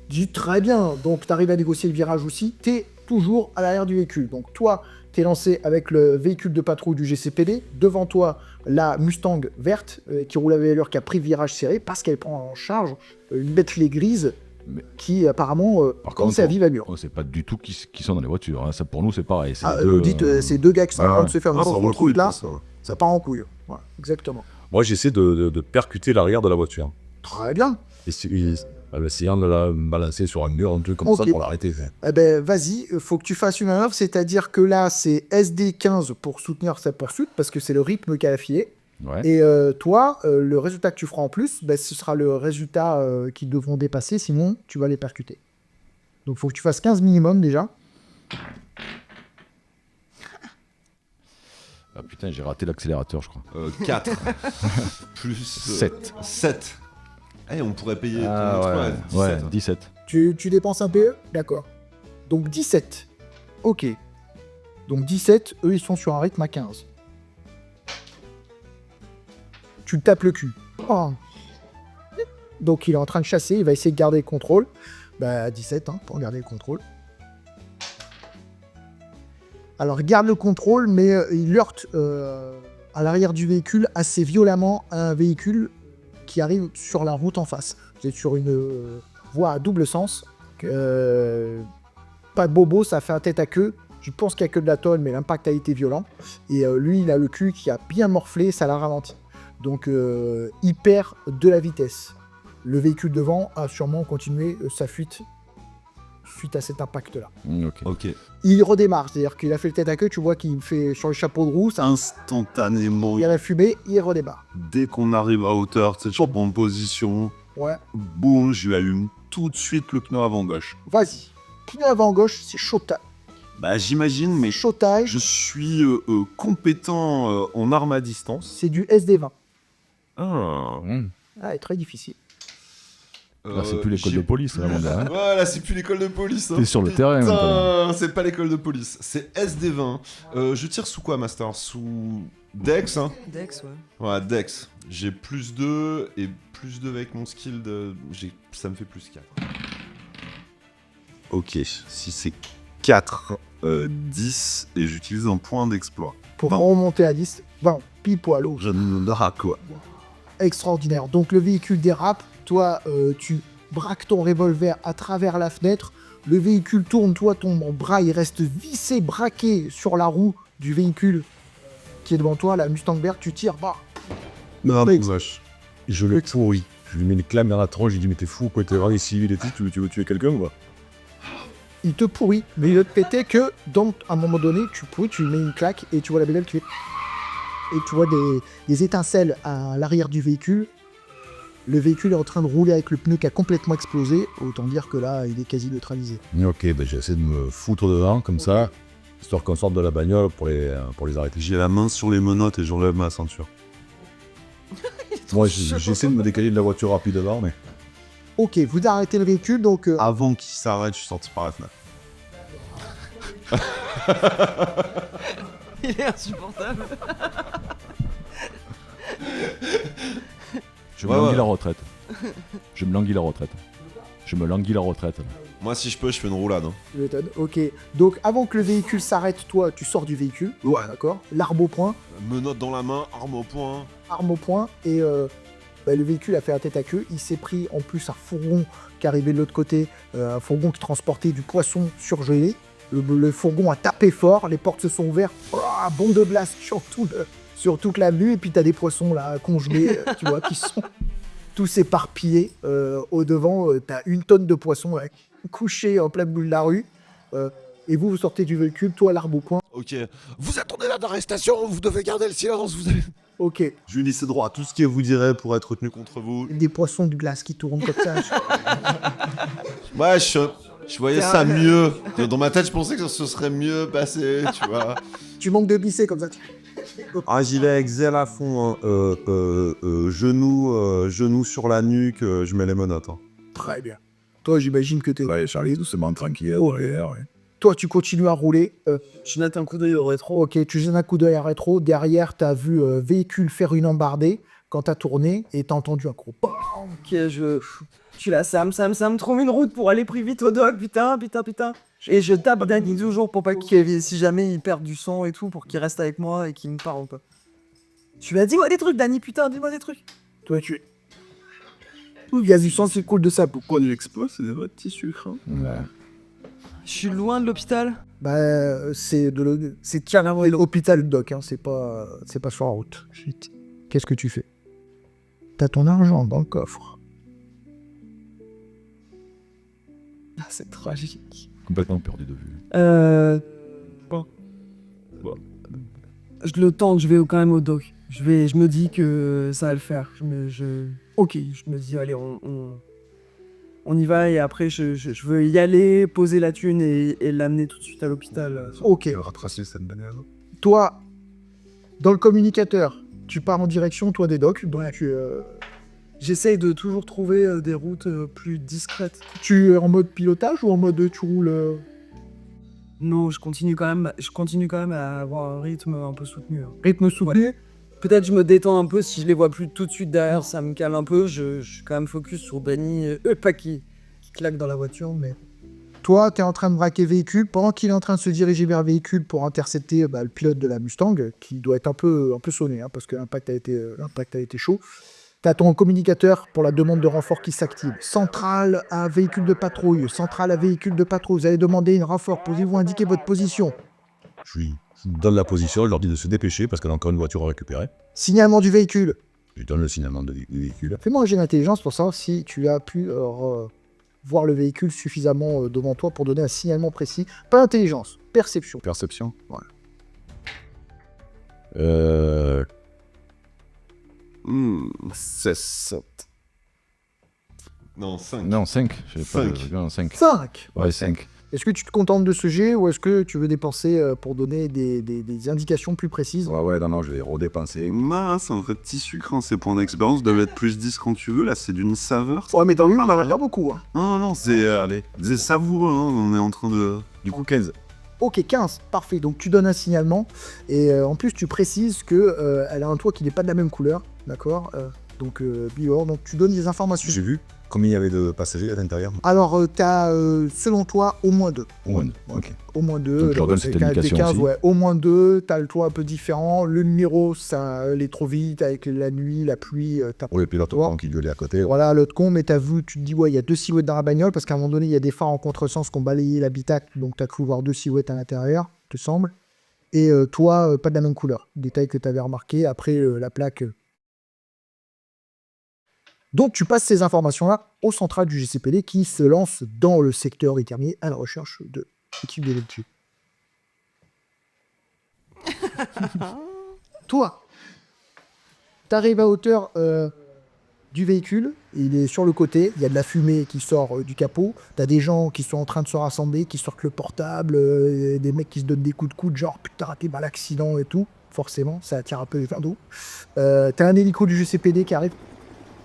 Dis très bien. Donc tu arrives à négocier le virage aussi. T'es toujours à l'arrière du véhicule. Donc toi, t'es lancé avec le véhicule de patrouille du GCPD. Devant toi, la Mustang verte qui roule à allure, qui a pris le virage serré parce qu'elle prend en charge une Bentley grise qui apparemment commence à vive allure. On sait pas du tout qui sont dans les voitures. Hein. Ça, pour nous, c'est pareil. C'est c'est deux gars qui sont en train de se faire Ah, ça une recouille, là. ça. Ça part en couille. Voilà, exactement. Moi, j'essaie de percuter l'arrière de la voiture. Très bien. En essayant de la balancer sur un mur, un truc comme ça Ok. pour l'arrêter. Eh ben, vas-y, faut que tu fasses une manœuvre, c'est-à-dire que là, c'est SD15 pour soutenir sa poursuite, parce que c'est le rythme qu'elle a filé. Ouais. Et toi, le résultat que tu feras en plus, ben, ce sera le résultat qu'ils devront dépasser, sinon tu vas les percuter. Donc, faut que tu fasses 15 minimum déjà. Ah putain, j'ai raté l'accélérateur, je crois. 4. Plus 7. 7. Eh, on pourrait payer Ah ton ouais, exploit, 17. 17. Tu dépenses un PE? D'accord. Donc 17. Ok. Donc 17, eux, ils sont sur un rythme à 15. Tu le tapes le cul. Oh. Donc il est en train de chasser, il va essayer de garder le contrôle. Bah 17, hein, pour garder le contrôle. Alors il garde le contrôle, mais il heurte à l'arrière du véhicule assez violemment un véhicule qui arrive sur la route en face. Vous êtes sur une voie à double sens. Pas de bobo, ça fait un tête à queue. Je pense qu'il n'y a que de la tonne, mais l'impact a été violent. Et lui, il a le cul qui a bien morflé, ça l'a ralenti. Donc il perd de la vitesse. Le véhicule devant a sûrement continué sa fuite suite à cet impact-là. Ok. Il redémarre, c'est-à-dire qu'il a fait le tête à queue, tu vois qu'il fait sur le chapeau de roue, ça, Instantanément, il y a la fumée, il redémarre. dès qu'on arrive à hauteur, tu sais, je prends position, Ouais, boum, je lui allume tout de suite le pneu avant gauche. vas-y. Pneu avant gauche, c'est showtime. Bah j'imagine, mais Showtime, je suis compétent en arme à distance. c'est du SD20. Ah. Ah, est très difficile. Là, c'est plus l'école de police, là, mon gars. Hein. Ouais, là, c'est plus l'école de police. Hein. T'es sur le terrain, maintenant. Putain, c'est pas l'école de police. C'est SD20. Je tire sous quoi, Master? Sous Dex, hein? Dex, ouais. Ouais, Dex. J'ai plus 2 et plus 2 avec mon skill de... Ça me fait plus 4. Ok, si c'est 4, 10, et j'utilise un point d'exploit. Pour Bon. remonter à 10, bon, pile poil haut. Je ne dira quoi. Extraordinaire. Donc le véhicule dérape, toi tu braques ton revolver à travers la fenêtre, le véhicule tourne, toi ton bras il reste vissé, braqué sur la roue du véhicule qui est devant toi, la Mustang verte, tu tires, bah, Non, mais- Je le pourris. Je lui mets une clame dans la tronche, je lui dis mais t'es fou quoi, t'es vraiment des civils et tout, tu veux tuer quelqu'un ou quoi? il te pourrit, mais il te pétait que, donc à un moment donné, tu pourris, tu lui mets une claque et tu vois la bédelle qui fait... Et tu vois des étincelles à l'arrière du véhicule. Le véhicule est en train de rouler avec le pneu qui a complètement explosé. Autant dire que là, il est quasi neutralisé. Ok, ben j'essaie de me foutre devant comme ça, histoire qu'on sorte de la bagnole pour les arrêter. J'ai la main sur les menottes et j'enlève ma ceinture. Moi j'essaie de me décaler de la voiture rapidement, mais Ok, vous arrêtez le véhicule, donc... Avant qu'il s'arrête, je suis sorti par la fenêtre. Il est insupportable. Je me languis la retraite. Je me languis la retraite. Je me languis la retraite. Moi, si je peux, je fais une roulade. Hein. Tu m'étonnes. Ok, donc avant que le véhicule s'arrête, toi, tu sors du véhicule. Ouais, d'accord. L'arme au poing, Menotte dans la main, arme au poing. arme au poing, et le véhicule a fait la tête à queue. Il s'est pris en plus un fourgon qui arrivait de l'autre côté, un fourgon qui transportait du poisson surgelé. Le fourgon a tapé fort, les portes se sont ouvertes, bombe de blast sur toute l'avenue, et puis t'as des poissons là congelés, tu vois, qui sont tous éparpillés. Au devant, t'as 1 tonne de poissons couchés en plein milieu de la rue. Et vous sortez du véhicule, toi l'arme au poing. Ok. Vous attendez là d'arrestation, vous devez garder le silence, vous avez... Ok, Je lui laisse droit à tout ce que vous direz pour être retenu contre vous. des poissons de glace qui tournent comme ça. Ouais, je voyais ça mieux. Dans ma tête, je pensais que ce serait mieux passé, tu vois. Tu manques de glisser comme ça. Ah, j'y vais avec zèle à fond. Hein. Genoux sur la nuque, je mets les menottes. Hein. Très bien. Toi, j'imagine que t'es... Ouais, Charlie, doucement, tranquille. Ouais. Toi, tu continues à rouler. Je jette un coup d'œil au rétro. Ok, tu jettes un coup d'œil à rétro. Derrière, t'as vu véhicule faire une embardée. Quand t'as tourné, et t'as entendu un gros... Ok, je suis là, ça me trouve une route pour aller plus vite au doc, putain. Et je tape Danny toujours pour pas qu'il, si jamais il perd du sang et tout, pour qu'il reste avec moi et qu'il me parle pas. Tu lui as dit, dis-moi des trucs, Danny, putain, dis-moi des trucs. Toi, tu... Il y a du sang qui coule de sa bouche. Pourquoi du expo, c'est des vrais petits sucres. Hein. Je suis loin de l'hôpital. Bah, c'est carrément l'hôpital doc, hein. C'est pas sur la route. Chut. Qu'est-ce que tu fais? T'as ton argent dans le coffre. Ah, c'est tragique. Complètement perdu de vue. Bon. Bon. Je le tente, je vais quand même au doc. Je me dis que ça va le faire. Ok, je me dis, allez, on y va, et après, je veux y aller, poser la thune et l'amener tout de suite à l'hôpital. Ok. Retracer cette bagnole. Toi, dans le communicateur, tu pars en direction, toi, des docks. Donc, J'essaye de toujours trouver des routes plus discrètes. tu es en mode pilotage ou en mode tu roules Non, je continue quand même à avoir un rythme un peu soutenu. Hein. rythme soutenu? Peut-être je me détends un peu, si je les vois plus tout de suite derrière, ça me calme un peu. Je suis quand même focus sur Danny, pas qui claque dans la voiture, mais... Toi, t'es en train de braquer véhicule. Pendant qu'il est en train de se diriger vers le véhicule pour intercepter le pilote de la Mustang, qui doit être un peu sonné, hein, parce que l'impact a été chaud. T'as ton communicateur pour la demande de renfort qui s'active. Centrale à véhicule de patrouille. Centrale à véhicule de patrouille. Vous allez demander une renfort. Posez-vous, indiquez votre position. Je lui donne la position, je leur dis de se dépêcher parce qu'elle a encore une voiture à récupérer. Signalement du véhicule. Je lui donne le signalement du véhicule. Fais-moi un jet d'intelligence pour savoir si tu as pu voir le véhicule suffisamment devant toi pour donner un signalement précis. Pas intelligence, perception. Perception. Voilà. C'est 7. Non, 5. Non, 5. J'ai pas Cinq. de... Non, 5. 5. Ouais, 5. Est-ce que tu te contentes de ce jet ou est-ce que tu veux dépenser pour donner des indications plus précises? Ouais, non, je vais redépenser. Mince, un vrai petit sucre, hein. Ces points d'expérience doivent être plus 10 quand tu veux. Là, c'est d'une saveur. Ouais, mais dans le monde, on en a pas beaucoup. Hein. Non, c'est savoureux. Hein. On est en train de... Du coup, 15. Ok, 15, parfait. Donc tu donnes un signalement et en plus tu précises que elle a un toit qui n'est pas de la même couleur, d'accord? Donc Bior, donc tu donnes des informations. J'ai vu combien il y avait de passagers à l'intérieur. Alors t'as selon toi au moins 2. Au moins 2. Ok. Au moins 2. Donc, je leur donne cette indication aussi. Ouais, au moins 2. T'as le toit un peu différent. Le numéro, ça allait trop vite avec la nuit, la pluie. T'as Pour les pilotes qui gueulaient à côté. Voilà, l'autre con, mais t'as vu, tu te dis, ouais, il y a 2 silhouettes dans la bagnole, parce qu'à un moment donné, il y a des phares en contresens qui ont balayé l'habitacle, donc t'as cru voir 2 silhouettes à l'intérieur, te semble. Et toi, pas de la même couleur. Détail que t'avais remarqué, après la plaque. Donc tu passes ces informations-là au central du GCPD qui se lance dans le secteur intermier à la recherche de l'équipe de lecture. Toi, t'arrives à hauteur du véhicule, il est sur le côté, il y a de la fumée qui sort du capot, t'as des gens qui sont en train de se rassembler, qui sortent le portable, des mecs qui se donnent des coups de coude, genre putain raté mal l'accident et tout, forcément, ça attire un peu les verres d'eau. T'as un hélico du GCPD qui arrive.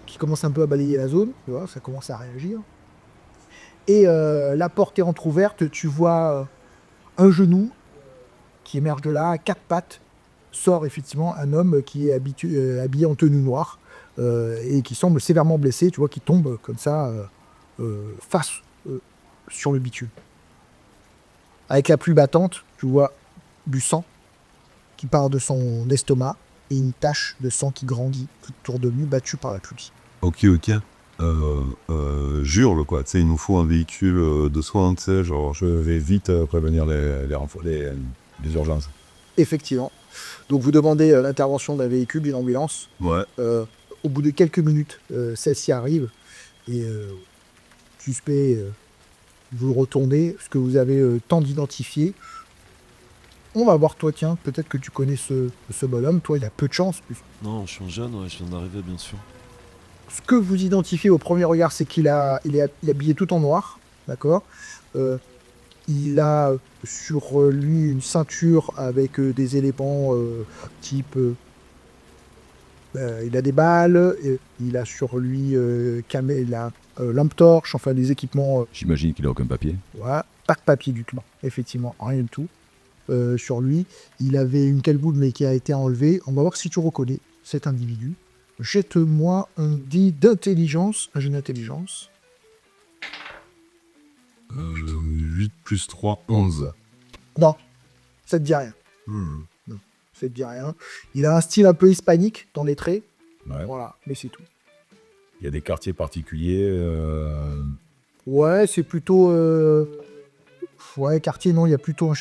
qui commence un peu à balayer la zone, tu vois, ça commence à réagir. Et la porte est entrouverte, tu vois un genou qui émerge de là, à 4 pattes, sort effectivement un homme qui est habillé en tenue noire et qui semble sévèrement blessé, tu vois, qui tombe comme ça face sur le bitume. Avec la pluie battante, tu vois du sang qui part de son estomac et une tache de sang qui grandit tout autour de lui, battue par la pluie. Ok. Jure, quoi. Tu sais, il nous faut un véhicule de soins, tu sais, genre. Je vais vite prévenir les urgences. Effectivement. Donc vous demandez l'intervention d'un véhicule, d'une ambulance. Ouais. Au bout de quelques minutes, celle-ci arrive et suspect, vous retournez, ce que vous avez temps d'identifier. On va voir toi, tiens, peut-être que tu connais ce bonhomme. Toi, il a peu de chance. Non, je suis un jeune, ouais, je viens d'arriver, bien sûr. Ce que vous identifiez au premier regard, c'est qu'il est habillé tout en noir, d'accord. Il a sur lui une ceinture avec des éléments type... il a des balles, il a sur lui lampe torche, enfin des équipements... J'imagine qu'il a aucun papier. Voilà, pas de papier du tout, effectivement, rien du tout. Sur lui, il avait une cagoule mais qui a été enlevée. On va voir si tu reconnais cet individu. Jette-moi un dé d'intelligence, un jeu d'intelligence. 8 plus 3, 11. Non, ça te dit rien. Non, ça te dit rien. Il a un style un peu hispanique dans les traits. Ouais. Voilà, mais c'est tout. Il y a des quartiers particuliers. Ouais, c'est plutôt... Ouais, quartier, non, il y a plutôt un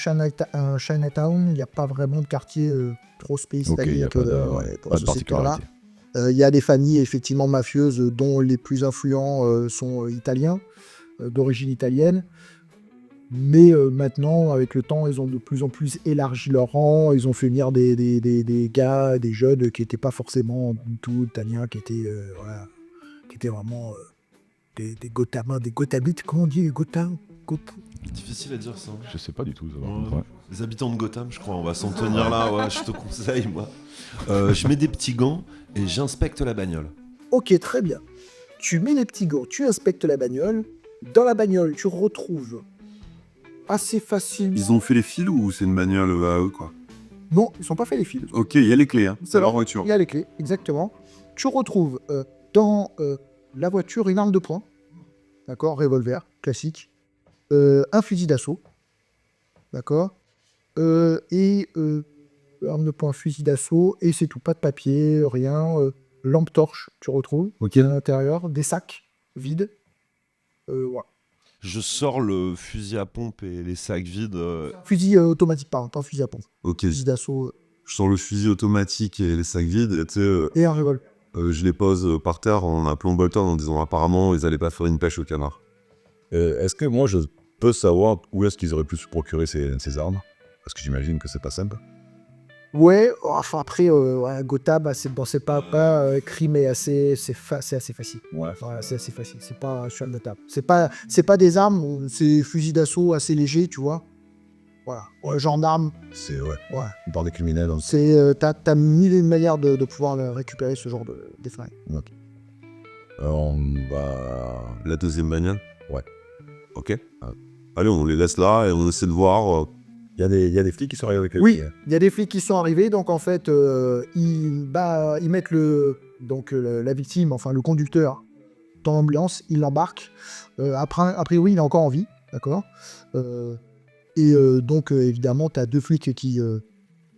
Chinatown. Il n'y a pas vraiment de quartier trop spécifique Ok, il n'y a pas dans de ce secteur-là. particularité. Il y a des familles effectivement mafieuses dont les plus influents sont italiens, d'origine italienne. Mais maintenant, avec le temps, ils ont de plus en plus élargi leur rang. Ils ont fait venir des gars, des jeunes qui n'étaient pas forcément du tout italiens, qui étaient vraiment des Gothamiens, des Gothamites. Comment on dit Gotham? Difficile à dire ça. Je sais pas du tout. Ça va. Ouais. Ouais. Les habitants de Gotham, je crois, on va s'en tenir là, ouais, je te conseille, moi. Je mets des petits gants et j'inspecte la bagnole. Ok, très bien. Tu mets les petits gants, tu inspectes la bagnole. Dans la bagnole, tu retrouves assez facile. Ils ont fait les fils ou c'est une bagnole à eux, quoi? Non, ils sont pas fait les fils. Ok, il y a les clés, hein. C'est leur Il voiture. y a les clés, exactement. Tu retrouves dans la voiture une arme de poing. D'accord, revolver, classique. Un fusil d'assaut. D'accord. Et arme de poing, fusil d'assaut. Et c'est tout, pas de papier, rien. Lampe torche, tu retrouves. Ok. À l'intérieur, des sacs vides. Voilà. Je sors le fusil à pompe et les sacs vides. Fusil automatique, pardon, pas fusil à pompe. Ok, Fusil d'assaut je sors le fusil automatique et les sacs vides, et tu sais, et un revolver. je les pose par terre en appelant Bolton en disant apparemment ils allaient pas faire une pêche au canard. Est-ce que moi je peux savoir où est-ce qu'ils auraient pu se procurer ces armes? Parce que j'imagine que c'est pas simple. Ouais, enfin après, ouais, Gotham, c'est pas crime, mais c'est assez facile. Ouais. Voilà, c'est assez facile. C'est pas sur le table. C'est pas des armes, c'est fusil d'assaut assez léger, tu vois. Voilà. Ouais, gendarme, C'est ouais. ouais. On parle des criminels. Donc... T'as mille et une manières de pouvoir récupérer ce genre de fringues. On va. La deuxième bagnole? Ouais. Ok. Allez, on les laisse là et on essaie de voir. Il y a des flics qui sont arrivés avec les Oui, filles. il y a des flics qui sont arrivés, donc en fait, ils mettent la victime, enfin le conducteur, dans l'ambulance, ils l'embarquent. A priori, il est encore en vie, d'accord. Donc, évidemment, tu as 2 flics qui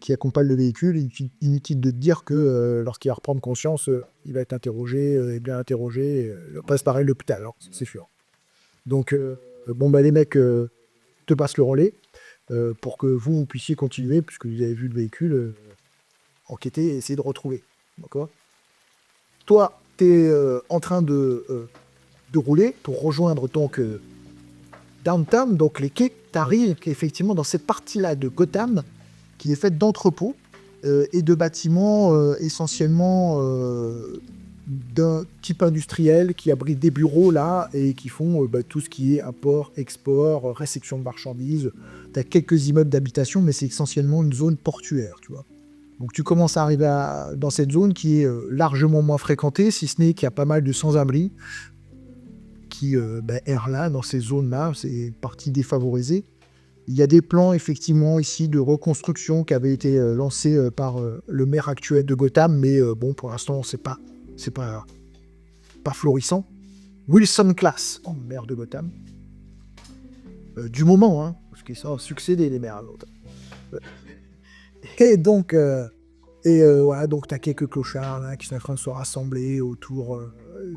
accompagnent le véhicule. Inutile de te dire que lorsqu'il va reprendre conscience, il va être interrogé, et bien interrogé, passe pareil l'hôpital, alors c'est sûr. Donc, les mecs te passent le relais. Pour que vous puissiez continuer, puisque vous avez vu le véhicule, enquêter et essayer de retrouver. D'accord. Toi, tu es en train de rouler pour rejoindre donc Downtown, donc les quais. Tu arrives effectivement dans cette partie-là de Gotham qui est faite d'entrepôts et de bâtiments essentiellement d'un type industriel qui abrite des bureaux là et qui font tout ce qui est import, export, réception de marchandises. Tu as quelques immeubles d'habitation, mais c'est essentiellement une zone portuaire, tu vois. Donc tu commences à arriver dans cette zone qui est largement moins fréquentée, si ce n'est qu'il y a pas mal de sans-abri qui errent là, dans ces zones-là, c'est partie défavorisée. Il y a des plans, effectivement, ici, de reconstruction qui avaient été lancés par le maire actuel de Gotham, mais bon, pour l'instant, c'est pas florissant. Wilson Class, maire de Gotham. Du moment, hein, parce qu'ils sont succédés, les maires à Gotham. Et donc, voilà, donc t'as quelques clochards là, qui sont en train de se rassembler autour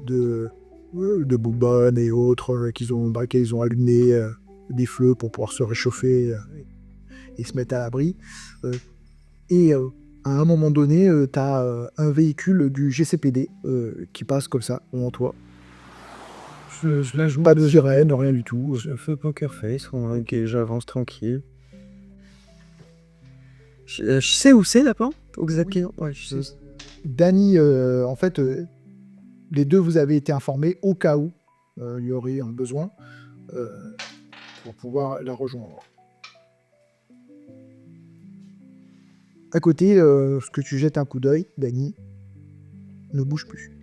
de bonbonnes et autres dans lesquels ils ont allumé des feux pour pouvoir se réchauffer et se mettre à l'abri. À un moment donné, t'as un véhicule du GCPD qui passe comme ça, devant toi. Je la joue. Pas de sirène, rien du tout. Je fais poker face, ok, j'avance tranquille. Je sais où c'est, là-bas? Exactement. Ouais, je sais. Danny, en fait, les deux, vous avez été informés au cas où il y aurait un besoin pour pouvoir la rejoindre. À côté, ce que tu jettes un coup d'œil, Danny ne bouge plus.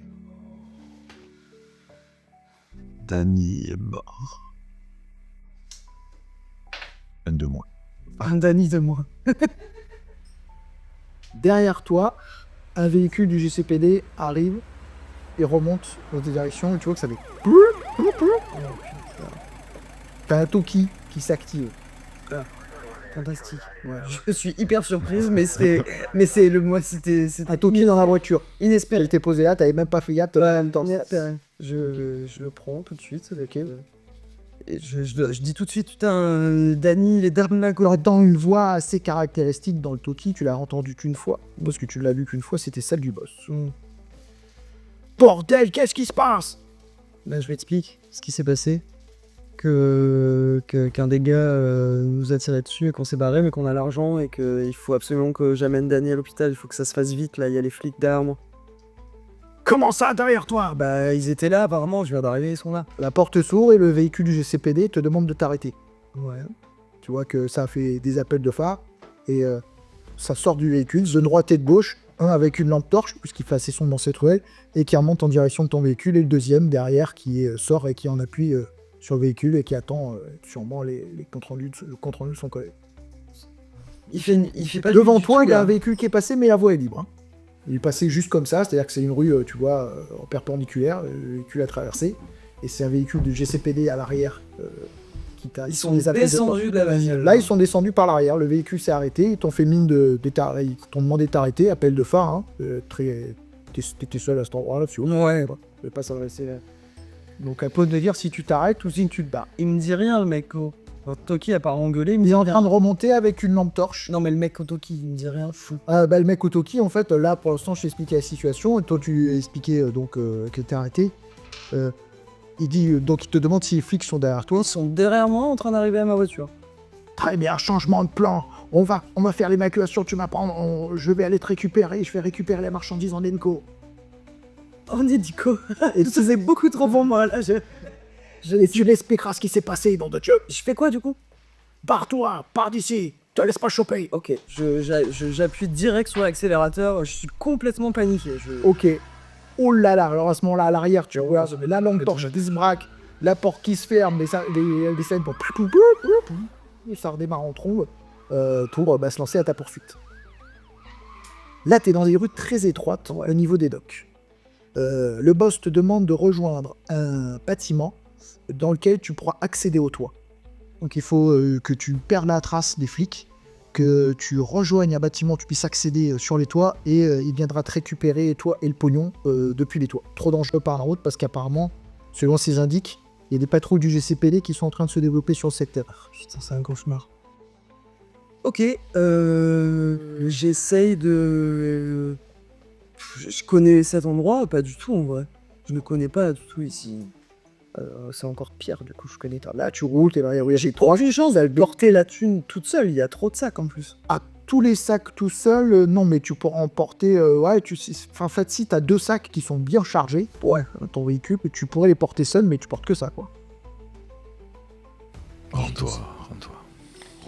Danny est mort. Un de moins. Un Danny de moi. Derrière toi, un véhicule du GCPD arrive et remonte dans tes directions et tu vois que ça fait... T'as un Toki qui s'active. Fantastique. Ouais. Je suis hyper surprise, mais c'est le moi, c'était Un Toki dans la voiture. inespéré. Il t'est posé là, t'avais même pas fait gaffe. Je le prends tout de suite, ok. Et je dis tout de suite, putain, Danny, les Darnac. Alors, dans une voix assez caractéristique dans le Toki, tu l'as entendu qu'une fois. Parce que tu l'as vu qu'une fois, c'était celle du boss. Bordel, qu'est-ce qui se passe? Là, je m'explique ce qui s'est passé. Qu'un des gars nous a tiré dessus et qu'on s'est barré, mais qu'on a l'argent et qu'il faut absolument que j'amène Danny à l'hôpital. Il faut que ça se fasse vite, là, il y a les flics derrière moi. Comment ça, derrière toi? Bah, ils étaient là, apparemment, je viens d'arriver, ils sont là. La porte s'ouvre et le véhicule du GCPD te demande de t'arrêter. Ouais. Tu vois que ça fait des appels de phare et ça sort du véhicule, de droite et de gauche, un avec une lampe torche, puisqu'il fait assez sombre dans cette ruelle, et qui remonte en direction de ton véhicule, et le deuxième derrière qui sort et qui en appuie sur le véhicule et qui attend sûrement le compte rendu de son collègue. Il fait pas Devant du toi, tout, il y a là. un véhicule qui est passé, mais la voie est libre. Hein. Il est passé juste comme ça, c'est-à-dire que c'est une rue, tu vois, en perpendiculaire, le véhicule a traversé, et c'est un véhicule du GCPD à l'arrière qui t'a... Ils sont descendus de la bagnole. Là, ils sont descendus par l'arrière, le véhicule s'est arrêté, ils t'ont fait mine ils t'ont demandé de t'arrêter, appel de phare, hein, t'étais seul à cet endroit-là, c'est ouf. Ouais. Je vais pas s'adresser là. Donc, à peu de dire si tu t'arrêtes ou si tu te bats. Il me dit rien, le mec. Toki a pas engueulé, il me Il dit est en rien. train de remonter avec une lampe torche. Non, mais le mec au Toki, il me dit rien, fou. Le mec au Toki, en fait, là, pour l'instant, je t'ai expliqué la situation, et toi, tu expliquais que t'es arrêté. Il dit, donc, il te demande si les flics sont derrière toi. Ils sont derrière moi en train d'arriver à ma voiture. Très bien, changement de plan. On va faire l'évacuation, tu m'apprends. Je vais aller te récupérer, je vais récupérer les marchandises en Enco. On est dico. Et tu faisais beaucoup trop pour moi, là. Et tu l'expliqueras ce qui s'est passé, nom de Dieu. Je fais quoi, du coup? Barre-toi, pars d'ici, te laisse pas choper. Ok, j'appuie direct sur l'accélérateur, je suis complètement paniqué. Ok. Oh là là, alors à ce moment-là, à l'arrière, tu vois, la lampe torche qui se braque, la porte qui se ferme, les scènes pour... Et ça redémarre en trombe pour se lancer à ta poursuite. Là, t'es dans des rues très étroites au niveau des docks. Le boss te demande de rejoindre un bâtiment dans lequel tu pourras accéder au toit. Donc il faut que tu perdes la trace des flics, que tu rejoignes un bâtiment, tu puisses accéder sur les toits, et il viendra te récupérer, toi et le pognon, depuis les toits. Trop dangereux par la route, parce qu'apparemment, selon ces indices, il y a des patrouilles du GCPD qui sont en train de se développer sur le secteur. Putain, c'est un cauchemar. Ok, j'essaye de... Je connais cet endroit, pas du tout en vrai. Je ne connais pas du tout ici. C'est encore pire, du coup, je connais pas. Là, tu roules, t'es dans les rues. J'ai trop J'ai chance d'aller porter la thune toute seule, il y a trop de sacs en plus. à tous les sacs tout seul, non, mais tu pourras en porter. En fait, si t'as 2 sacs qui sont bien chargés, dans ton véhicule, tu pourrais les porter seul, mais tu portes que ça, quoi. Rends-toi.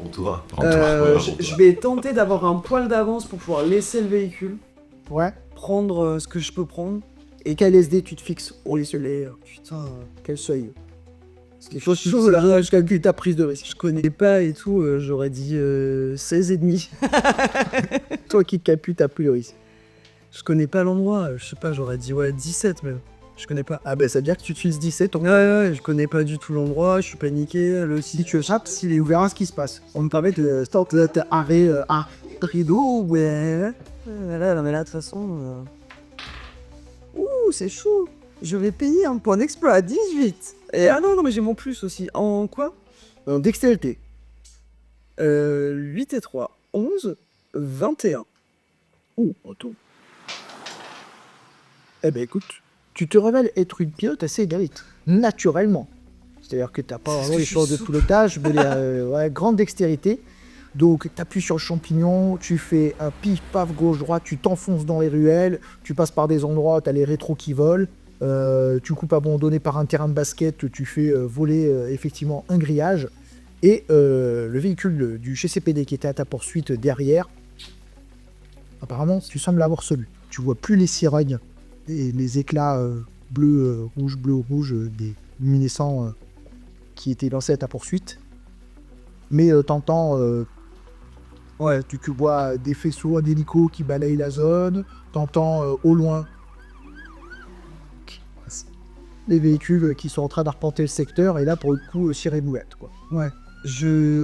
Rends-toi. Je vais tenter d'avoir un poil d'avance pour pouvoir laisser le véhicule, Ouais. prendre ce que je peux prendre. Et quel SD tu te fixes pour les seuls? Putain, Quel seuil? Parce qu'il faut chaud là, je calcule ta prise de risque. je connais pas et tout, j'aurais dit 16,5. Toi qui te calcules ta prise de risque. Je connais pas l'endroit, je sais pas, j'aurais dit 17 même. Je connais pas. Ah ben ça veut dire que tu utilises 17, donc Ouais, je connais pas du tout l'endroit, je suis paniqué. si tu échappes, s'il est ouvert à ce qui se passe. On me permet de start arrêt à rideau, ouais. Là, non, mais là, de toute façon. Ouh, c'est chaud. Je vais payer un point d'exploit à 18. Ah non, mais j'ai mon plus aussi. En quoi Dextérité. 8 et 3. 11, 21. Oh, auto. Eh ben écoute, tu te révèles être une pilote assez égalite, naturellement. C'est-à-dire que t'as pas Parce vraiment que les je choses suis de pilotage, mais grande dextérité. Donc t'appuies sur le champignon, tu fais un pif, paf, gauche-droite, tu t'enfonces dans les ruelles, tu passes par des endroits où t'as les rétros qui volent, tu coupes abandonné par un terrain de basket, tu fais voler effectivement un grillage, et le véhicule du GCPD qui était à ta poursuite derrière, apparemment tu sembles l'avoir celui. Tu vois plus les sirènes et les éclats bleu, rouge des luminescents qui étaient lancés à ta poursuite, mais t'entends tu vois des faisceaux, un hélico qui balaye la zone, t'entends au loin les véhicules qui sont en train d'arpenter le secteur, et là pour le coup sirène muette quoi. Ouais.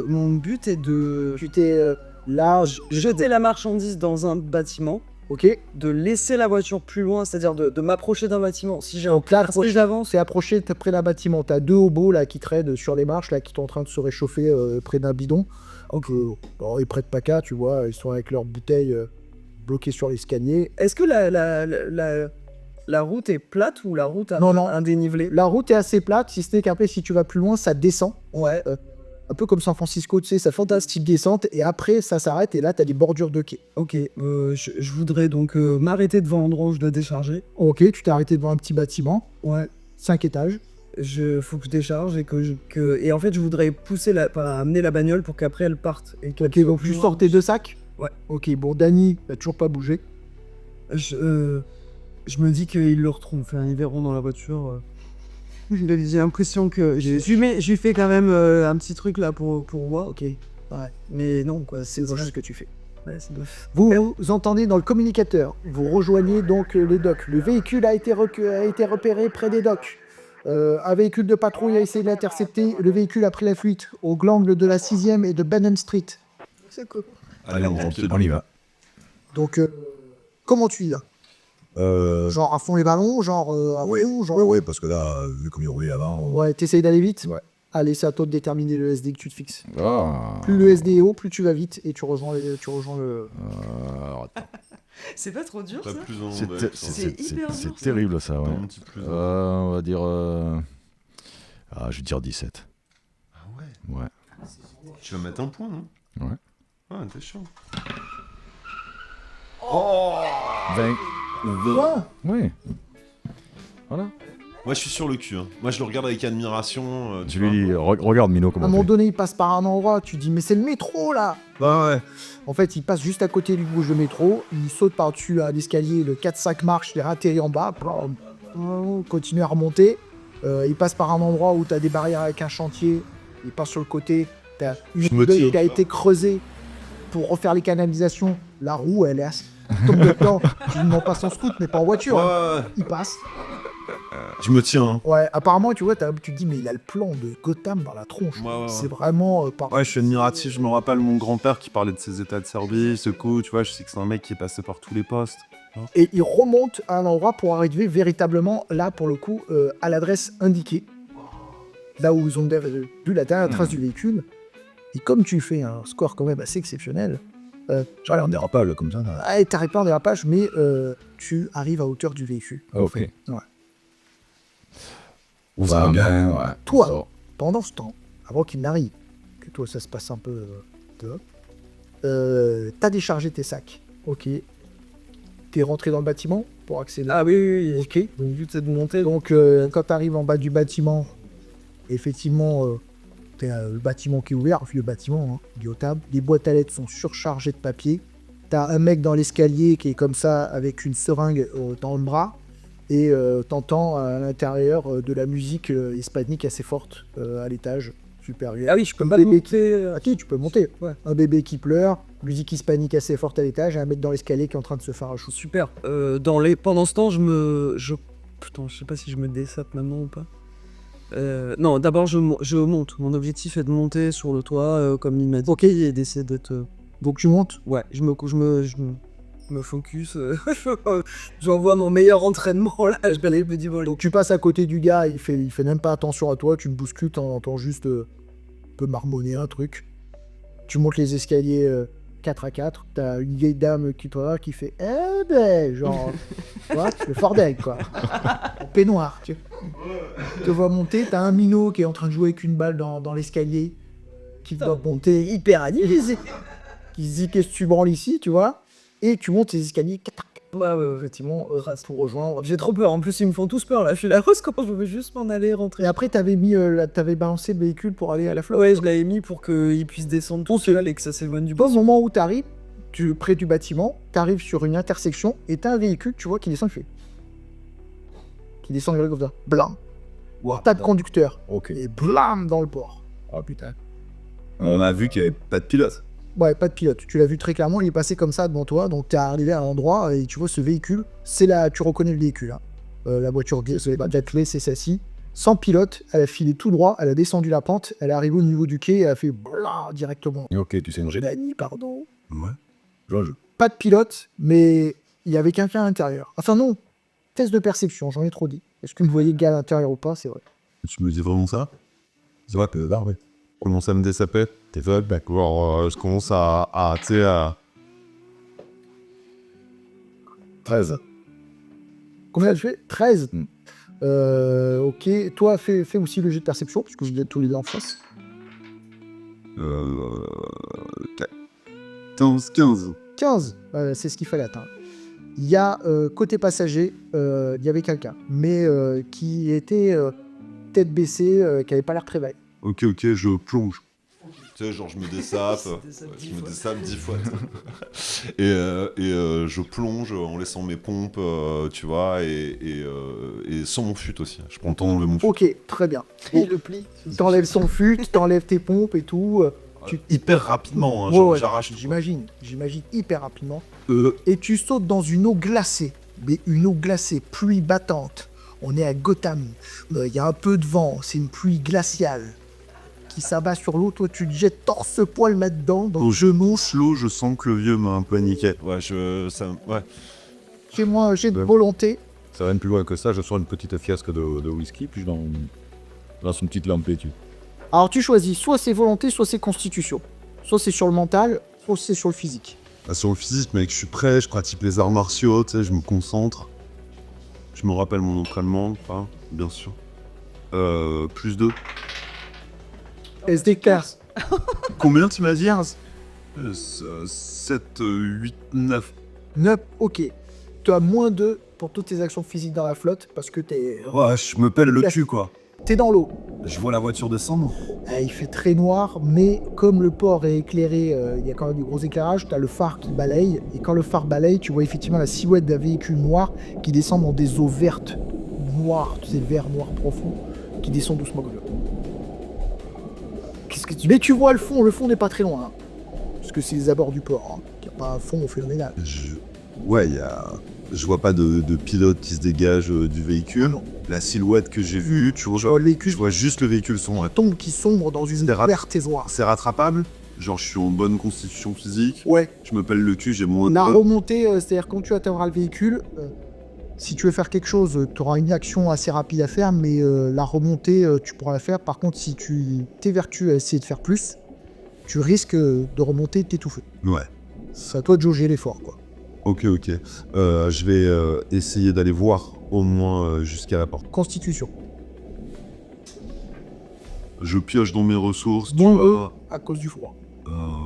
Mon but est de Tu t'es large, jeter la marchandise dans un bâtiment, ok, de laisser la voiture plus loin, c'est-à-dire de m'approcher d'un bâtiment. Si j'ai un donc là plus d'avance, c'est approché près d'un bâtiment, t'as deux hobos là qui traînent sur les marches là qui sont en train de se réchauffer près d'un bidon. Donc ils prêtent pas qu'à, tu vois, ils sont avec leurs bouteilles bloquées sur l'escalier. est-ce que la route est plate ou la route a Non. un dénivelé? La route est assez plate, si ce n'est qu'après si tu vas plus loin ça descend. Ouais. Un peu comme San Francisco, tu sais, ça fait une petite descente et après ça s'arrête et là t'as des bordures de quai. Ok, je voudrais donc m'arrêter devant l'endroit où je dois décharger. Ok, tu t'es arrêté devant un petit bâtiment, Ouais. 5 étages. Faut que je décharge et et en fait je voudrais amener la bagnole pour qu'après elle parte. Et Ok, donc tu sors tes deux sacs. Ouais. Ok, bon, Dany va toujours pas bouger. Je me dis qu'ils le retrouvent, enfin, ils verront dans la voiture. J'ai l'impression que je lui fais quand même un petit truc là pour moi. Ok, ouais. Mais non quoi, C'est juste ce que tu fais. Ouais, c'est bof. Vous entendez dans le communicateur, vous rejoignez donc les docks. Le véhicule a été repéré près des docks. Un véhicule de patrouille a essayé de l'intercepter. Le véhicule a pris la fuite au angle de la 6e et de Bannon Street. C'est quoi? Allez, on y va. Donc, comment tu y vas? Genre à fond les ballons, genre à fond, genre... Oui, parce que là, vu comme il roulait avant... Ouais, t'essayes d'aller vite? Ouais. Allez, c'est à toi de déterminer le SD que tu te fixes. Ah. Plus le SD est haut, plus tu vas vite et tu rejoins le... Alors, attends. C'est pas trop dur, ça? Pas plus en C'est bas, ter- attends. C'est hyper c'est dur, ça. terrible ça, ouais. Un petit plus en bas. On va dire... je vais dire 17. Ah ouais. Ouais. Tu vas mettre un point, non? Ouais. Ah, t'es chaud. 20. Oui. Voilà. Moi, je suis sur le cul. Hein. Moi, je le regarde avec admiration. Je lui dis, regarde Mino À comment un on moment fait. donné, il passe par un endroit, tu dis mais c'est le métro là. Ouais. En fait, il passe juste à côté du bouge de métro, il saute par-dessus à l'escalier, le 4-5 marches, il atterrit en bas, continue à remonter. Il passe par un endroit où tu as des barrières avec un chantier, il passe sur le côté, tu as Je une me bulle tire. qui a été creusée pour refaire les canalisations. La roue, elle est assez... tombe dedans. Tu ne montes pas sans scoot, mais pas en voiture. hein. Ouais. Il passe. Je me tiens. Hein. Ouais, apparemment, tu vois, tu te dis, mais il a le plan de Gotham dans la tronche. Ouais. C'est vraiment pas... Ouais, je suis admiratif. Je me rappelle mon grand-père qui parlait de ses états de service, ce coup, tu vois. Je sais que c'est un mec qui est passé par tous les postes. Et il remonte à un endroit pour arriver véritablement, là, pour le coup, à l'adresse indiquée. Là où ils ont vu la dernière trace du véhicule. Et comme tu fais un score quand même assez exceptionnel, J'allais en dérapage comme ça. t'arrives pas en dérapage, mais tu arrives à hauteur du véhicule. Ok. Ouais. Ça va bien, ouais. Toi, Ça. pendant ce temps, avant qu'il n'arrive, que toi ça se passe un peu dehors, t'as déchargé tes sacs. Ok. T'es rentré dans le bâtiment pour accéder. Ah oui. Ok. Le but c'est de monter. Donc quand t'arrives en bas du bâtiment, effectivement, T'as le bâtiment qui est ouvert, le bâtiment, hein, il est aux tables. Les boîtes à lettres sont surchargées de papier. T'as un mec dans l'escalier qui est comme ça, avec une seringue dans le bras. Et t'entends à l'intérieur de la musique hispanique assez forte à l'étage supérieur. Ah oui, je peux pas bébé monter. Ah si, tu peux monter. Ouais. Un bébé qui pleure, musique hispanique assez forte à l'étage, et un mec dans l'escalier qui est en train de se faire un chou. Super. Pendant ce temps, Putain, je sais pas si je me dessape maintenant ou pas. Non, d'abord, je monte. Mon objectif est de monter sur le toit, comme il m'a dit. Ok, et d'essayer d'être... Donc tu montes. Ouais, je me focus. J'envoie mon meilleur entraînement, là. Je me dis, bon, Donc tu passes à côté du gars, il fait même pas attention à toi, tu me bouscules, t'entends juste un peu marmonner un truc. Tu montes les escaliers 4 à 4, t'as une vieille dame qui te regarde qui fait « Eh ben !» genre, tu vois, le Fordeg, quoi. En peignoir, tu te vois monter, t'as un minot qui est en train de jouer avec une balle dans l'escalier, qui doit monter hyper animé, qui se dit « Qu'est-ce que tu branles ici ?» tu vois. Et tu montes les escaliers, Ouais, effectivement, pour rejoindre. J'ai trop peur. En plus, ils me font tous peur, là. Je suis la rose quand je veux juste m'en aller, rentrer. et après t'avais balancé le véhicule pour aller à la flotte. Ouais, je l'avais mis pour qu'ils puissent descendre tous là et que ça s'éloigne du Au boss. moment où t'arrives, près du bâtiment, t'arrives sur une intersection et t'as un véhicule, tu vois, qui descend, qui descend comme ça, blam. Pas de conducteur. Ok. Et blam dans le port. Oh putain. On a vu qu'il n'y avait pas de pilote. Ouais, pas de pilote. Tu l'as vu très clairement, il est passé comme ça devant toi, donc t'es arrivé à un endroit et tu vois ce véhicule, tu reconnais le véhicule. Hein. La voiture d'athlée, c'est celle-ci. Sans pilote, elle a filé tout droit, elle a descendu la pente, elle est arrivée au niveau du quai et elle a fait blam directement. Ok, tu sais manger. Dani, pardon. Ouais. Je. Pas de pilote, mais il y avait quelqu'un à l'intérieur. Enfin non, test de perception, j'en ai trop dit. Est-ce que vous voyez le gars à l'intérieur ou pas, c'est vrai. Tu me dis vraiment ça? C'est vrai, t'es là, ouais. Je commence à me dessaper. T'es fuck, bah, genre, je commence à tu sais, à... 13. Combien tu fais 13. Mm. Ok, toi fais aussi le jet de perception, puisque vous êtes tous les deux en face. 15. 15, c'est ce qu'il fallait atteindre. Il y a, côté passager, il y avait quelqu'un, mais qui était tête baissée, qui avait pas l'air très veille. Ok, je plonge. Tu sais, genre je me dessape, je me dessape 10 fois. et je plonge en laissant mes pompes, tu vois, et sans mon fut aussi. Je prends le temps d'enlever mon fut. Ok, très bien. Il le plie. T'enlèves son fut, t'enlèves tes pompes et tout. Hyper rapidement, hein, Ouais, j'arrache tout. j'imagine hyper rapidement. Et tu sautes dans une eau glacée, mais une eau glacée, pluie battante. On est à Gotham, il y a un peu de vent, c'est une pluie glaciale qui s'abat sur l'eau. Toi, tu te jettes torse-poil là-dedans, donc Je monte l'eau, je sens que le vieux m'a un peu niqué. Ouais, ouais. fais-moi un jet de Ouais. volonté. Ça va même plus loin que ça, je sors une petite fiasque de whisky, puis je lance une petite lampée dessus. Alors tu choisis, soit c'est volonté, soit c'est constitution. Soit c'est sur le mental, soit c'est sur le physique. Bah, sur le physique, mec, je suis prêt, je pratique les arts martiaux, tu sais, je me concentre. Je me rappelle mon entraînement, enfin, bien sûr. +2. SDK. Combien tu m'as dit 7, 8, 9. 9, ok. Tu as -2 pour toutes tes actions physiques dans la flotte, parce que Ouais, je me pèle le cul, quoi. t'es dans l'eau. Je vois la voiture descendre. Il fait très noir, mais comme le port est éclairé, il y a quand même du gros éclairage, tu as le phare qui balaye, et quand le phare balaye, tu vois effectivement la silhouette d'un véhicule noir qui descend dans des eaux vertes, noires, tu sais, vert noir profond, qui descend doucement comme ça. Mais tu vois le fond n'est pas très loin, hein, parce que c'est les abords du port, hein. Il n'y a pas un fond phénoménal. Ouais, je vois pas de pilote qui se dégage du véhicule. La silhouette que j'ai vue, tu vois, Le véhicule je vois juste le véhicule sombre. tombe qui sombre dans une C'est verte et noire. C'est rattrapable. Genre, je suis en bonne constitution physique. Ouais. Je me pèle le cul, j'ai moins La remontée, c'est-à-dire quand tu atteindras le véhicule, si tu veux faire quelque chose, tu auras une action assez rapide à faire, mais la remontée, tu pourras la faire. Par contre, si tu t'évertues à essayer de faire plus, tu risques de remonter et de t'étouffer. Ouais. C'est à toi de jauger l'effort, quoi. Ok. Je vais essayer d'aller voir au moins jusqu'à la porte. Constitution. Je pioche dans mes ressources. Bon, tu vois. à cause du froid.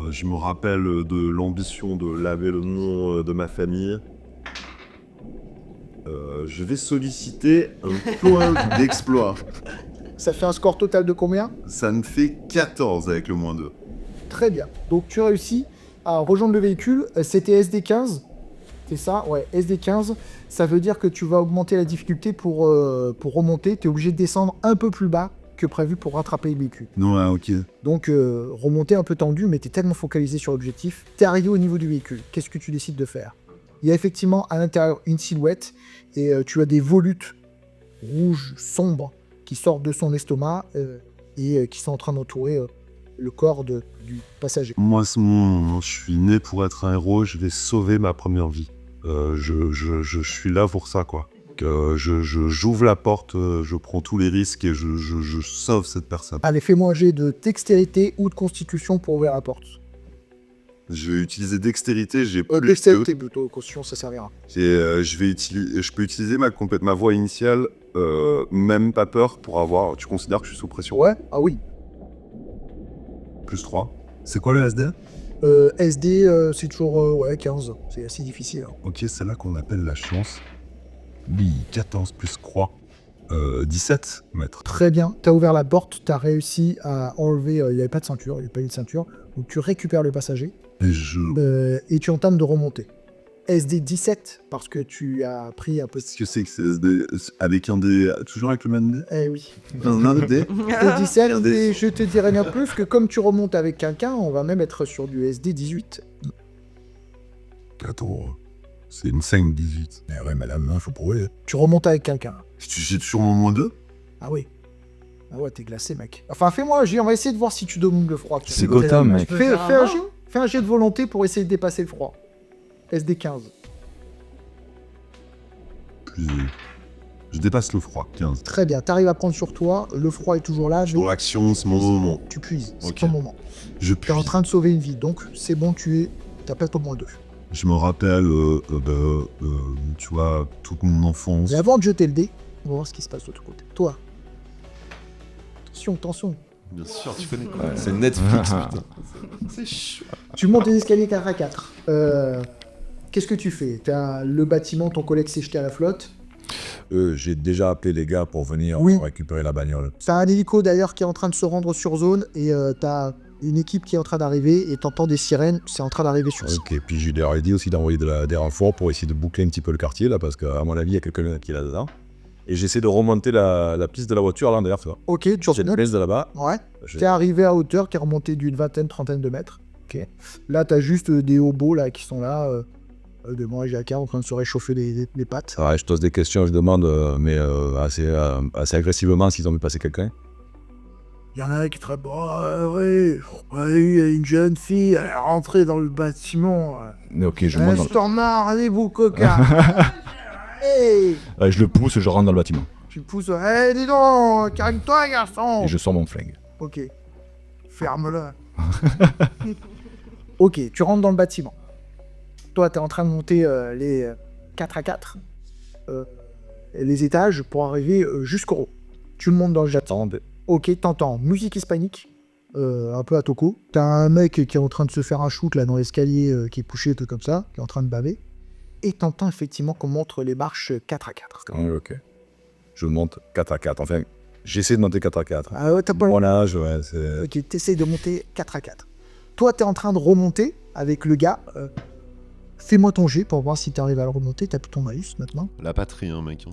Je me rappelle de l'ambition de laver le nom de ma famille. Je vais solliciter un point d'exploit. Ça fait un score total de combien? Ça me fait 14 avec le moins 2. Très bien. Donc tu réussis à rejoindre le véhicule. C'était SD15. C'est ça? Ouais, SD15. Ça veut dire que tu vas augmenter la difficulté pour remonter. Tu es obligé de descendre un peu plus bas que prévu pour rattraper le véhicule. Non, ouais, ok. Donc remonter un peu tendu, mais tu es tellement focalisé sur l'objectif. Tu es arrivé au niveau du véhicule. Qu'est-ce que tu décides de faire? Il y a effectivement à l'intérieur une silhouette et tu as des volutes rouges sombres qui sortent de son estomac et qui sont en train d'entourer le corps du passager. Moi, je suis né pour être un héros, je vais sauver ma première vie. Je suis là pour ça, quoi. J'ouvre la porte, je prends tous les risques et je sauve cette personne. Allez, fais-moi un jet de dextérité ou de constitution pour ouvrir la porte. Je vais utiliser dextérité, j'ai plus Dextérité plutôt, constitution, ça servira. je peux utiliser ma voix initiale, même pas peur, pour avoir... Tu considères que je suis sous pression? Ouais? Ah oui. Plus 3. C'est quoi le SD? SD, c'est toujours 15. C'est assez difficile. Hein. Ok, c'est là qu'on appelle la chance. Oui, 14 plus croix. 17 mètres. Très bien. T'as ouvert la porte, t'as réussi à enlever... il n'y avait pas de ceinture, il n'y avait pas eu de ceinture. Donc tu récupères le passager et tu entames de remonter. SD 17, parce que tu as pris un peu... Qu'est-ce que c'est que c'est SD? Avec un dé... Toujours avec le même dé? Eh oui. Un dé? SD 17, et je te dirais rien plus que comme tu remontes avec quelqu'un, on va même être sur du SD 18. Attends, c'est une 5-18. Mais ouais, madame, faut prouver. Tu remontes avec quelqu'un. J'ai toujours mon moins 2? Ah oui. Ah ouais, t'es glacé, mec. Enfin, fais-moi un jet, on va essayer de voir si tu domines le froid. C'est Gotham, mec. Fais un jet de volonté pour essayer de dépasser le froid. SD 15. Je dépasse le froid, 15. Très bien, t'arrives à prendre sur toi, le froid est toujours là. Pour l'action, c'est mon moment. Tu puises, c'est Ok. ton moment. Je T'es en train de sauver une vie, donc c'est bon, t'as pas ton moins 2. Je me rappelle, tu vois, toute mon enfance. Mais avant de jeter le dé, on va voir ce qui se passe de l'autre côté. Toi. Attention. Bien sûr, tu connais quoi. C'est Netflix, putain. C'est chaud. Tu montes les escaliers 4 à 4. Qu'est-ce que tu fais? T'as le bâtiment, ton collègue s'est jeté à la flotte. J'ai déjà appelé les gars pour venir Oui. récupérer la bagnole. T'as un hélico d'ailleurs qui est en train de se rendre sur zone et t'as une équipe qui est en train d'arriver et t'entends des sirènes, c'est en train d'arriver sur site. Ok, puis j'ai leur ai dit aussi d'envoyer des renforts pour essayer de boucler un petit peu le quartier là, parce qu'à mon avis, il y a quelqu'un qui est là-dedans. Et j'essaie de remonter la piste de la voiture là derrière, tu vois. Ok, tu J'ai une remontes. place de là-bas. Ouais. T'es arrivé à hauteur qui est remontée d'une vingtaine, trentaine de mètres. Ok. Là, t'as juste des hobos là qui sont là, de manger à en train de se réchauffer les pattes. Ouais, je pose des questions, je demande, mais assez agressivement s'ils ont vu passer quelqu'un. Il y en a un qui très bon. Oui, il y a une jeune fille, elle est rentrée dans le bâtiment. Mais ok, je monte dans Je t'en allez-vous, coquin. Hey, le... Je le pousse, je rentre dans le bâtiment. tu pousses. Hey, dis donc, calme-toi, garçon. Et je sors mon flingue. Ok. Ferme-le. Ok, tu rentres dans le bâtiment. Toi, t'es en train de monter les 4 à 4, les étages pour arriver jusqu'au haut. Tu le montes dans le jardin. Ok, t'entends musique hispanique, un peu à toco. T'as un mec qui est en train de se faire un shoot là dans l'escalier, qui est couché, tout comme ça, qui est en train de baver. Et t'entends effectivement qu'on monte les marches 4 à 4. Ouais, ok. Je monte 4 à 4. Enfin, j'essaie de monter 4 à 4. Ah ouais, t'as pas Mon âge, ouais, c'est... Ok, t'essayes de monter 4 à 4. Toi, t'es en train de remonter avec le gars. Fais-moi ton jet pour voir si t'arrives à le remonter. T'as plus ton malus maintenant. La patrie, hein, mec.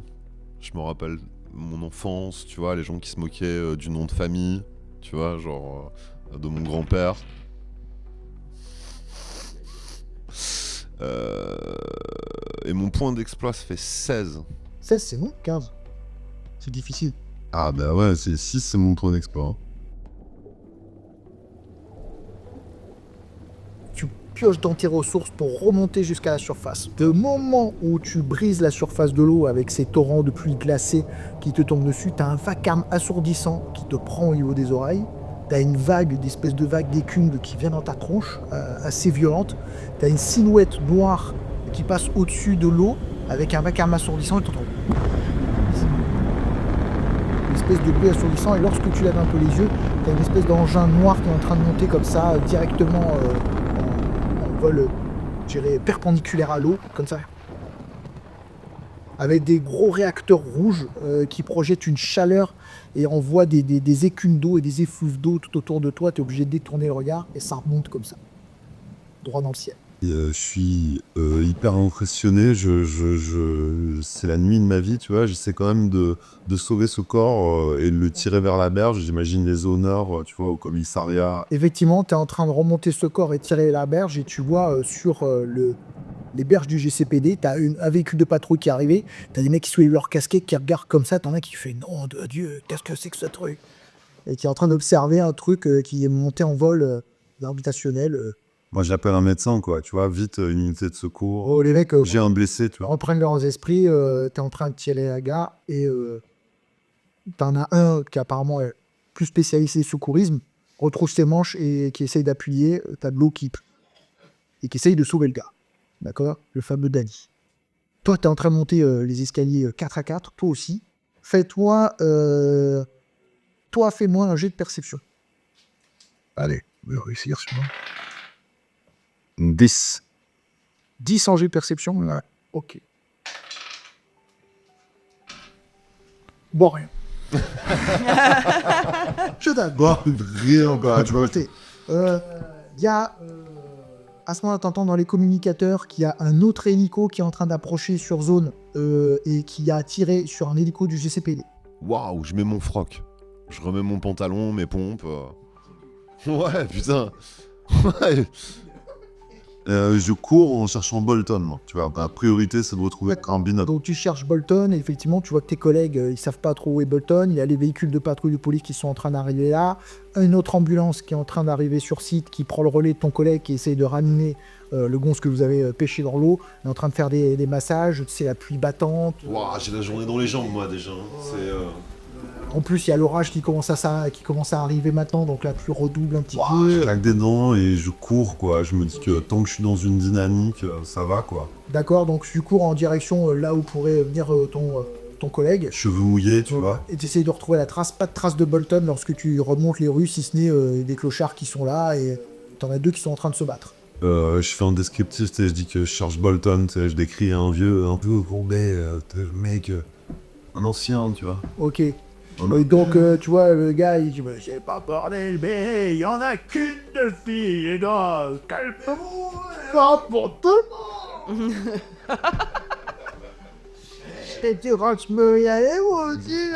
Je me rappelle mon enfance, tu vois, les gens qui se moquaient du nom de famille, tu vois, genre de mon grand-père. Et mon point d'exploit, ça fait 16. 16, c'est bon. 15. C'est difficile. Ah bah ouais, c'est 6, c'est mon point d'exploit. Tu pioches dans tes ressources pour remonter jusqu'à la surface. Le moment où tu brises la surface de l'eau avec ces torrents de pluie glacée qui te tombent dessus, t'as un vacarme assourdissant qui te prend au niveau des oreilles. T'as une vague, d'espèce de vague d'écume qui vient dans ta tronche, assez violente. T'as une silhouette noire qui passe au-dessus de l'eau avec un vacarme assourdissant et t'entends une espèce de bruit assourdissant. Et lorsque tu lèves un peu les yeux, t'as une espèce d'engin noir qui est en train de monter comme ça, directement en vol, je dirais, perpendiculaire à l'eau, comme ça. avec des gros réacteurs rouges qui projettent une chaleur et envoient des écumes d'eau et des effluves d'eau tout autour de toi. Tu es obligé de détourner le regard et ça remonte comme ça, droit dans le ciel. Et, je suis hyper impressionné. C'est la nuit de ma vie, tu vois. J'essaie quand même de sauver ce corps et de le tirer vers la berge. J'imagine les honneurs, tu vois, au commissariat. Effectivement, tu es en train de remonter ce corps et tirer la berge et tu vois sur les berges du GCPD, tu as un véhicule de patrouille qui est arrivé, tu as des mecs qui soulèvent leur casquette, qui regardent comme ça, t'en as qui fait « Non de Dieu, qu'est-ce que c'est que ce truc ?» et qui est en train d'observer un truc qui est monté en vol gravitationnel. Moi, j'appelle un médecin, quoi. Tu vois, vite, une unité de secours. Oh, les mecs J'ai un blessé, tu vois. reprennent leurs esprits, tu es en train de tirer la gare et t'en as un qui apparemment est plus spécialisé secourisme, retrousse ses manches et qui essaye d'appuyer, t'as de l'eau qui et qui essaye de sauver le gars. D'accord? Le fameux Danny. Toi, tu es en train de monter les escaliers 4 à 4, toi aussi. Fais-moi un jet de perception. Allez, je vais réussir sûrement. 10. 10 en jet de perception? Ouais. Ok. Bon, rien. Je t'aime. Bon, rien, quoi. Tu vois. Il y a, à ce moment-là, t'entends dans les communicateurs qu'il y a un autre hélico qui est en train d'approcher sur zone et qui a tiré sur un hélico du GCPD. Waouh, je mets mon froc. Je remets mon pantalon, mes pompes. Ouais, putain. Ouais. Je cours en cherchant Bolton, moi. Tu vois, ma priorité, c'est de retrouver un binocle. Donc tu cherches Bolton et effectivement tu vois que tes collègues ils savent pas trop où est Bolton. Il y a les véhicules de patrouille de police qui sont en train d'arriver là, une autre ambulance qui est en train d'arriver sur site qui prend le relais de ton collègue qui essaye de ramener le gonze que vous avez pêché dans l'eau. Il est en train de faire des massages, c'est la pluie battante. Waouh, j'ai la journée dans les jambes, moi, déjà. C'est... En plus il y a l'orage qui commence à arriver maintenant, donc la pluie redouble un petit peu. Je claque des dents et je cours, quoi. Je me dis que tant que je suis dans une dynamique, ça va, quoi. D'accord, donc tu cours en direction là où pourrait venir ton collègue. Cheveux mouillés, tu vois. Et tu essayes de retrouver la trace, pas de trace de Bolton lorsque tu remontes les rues, si ce n'est des clochards qui sont là, et t'en as deux qui sont en train de se battre. Je fais un descriptif, tu sais, je dis que je cherche Bolton, tu sais, je décris un vieux, un peu bombé, mec, un ancien, tu vois. Ok. Et donc, tu vois, le gars, il dit « J'ai pas bordel, mais il y en a qu'une de fille, les gars, calmez-vous, pas pour tout le monde. » Et tu rentres me y aller, moi aussi,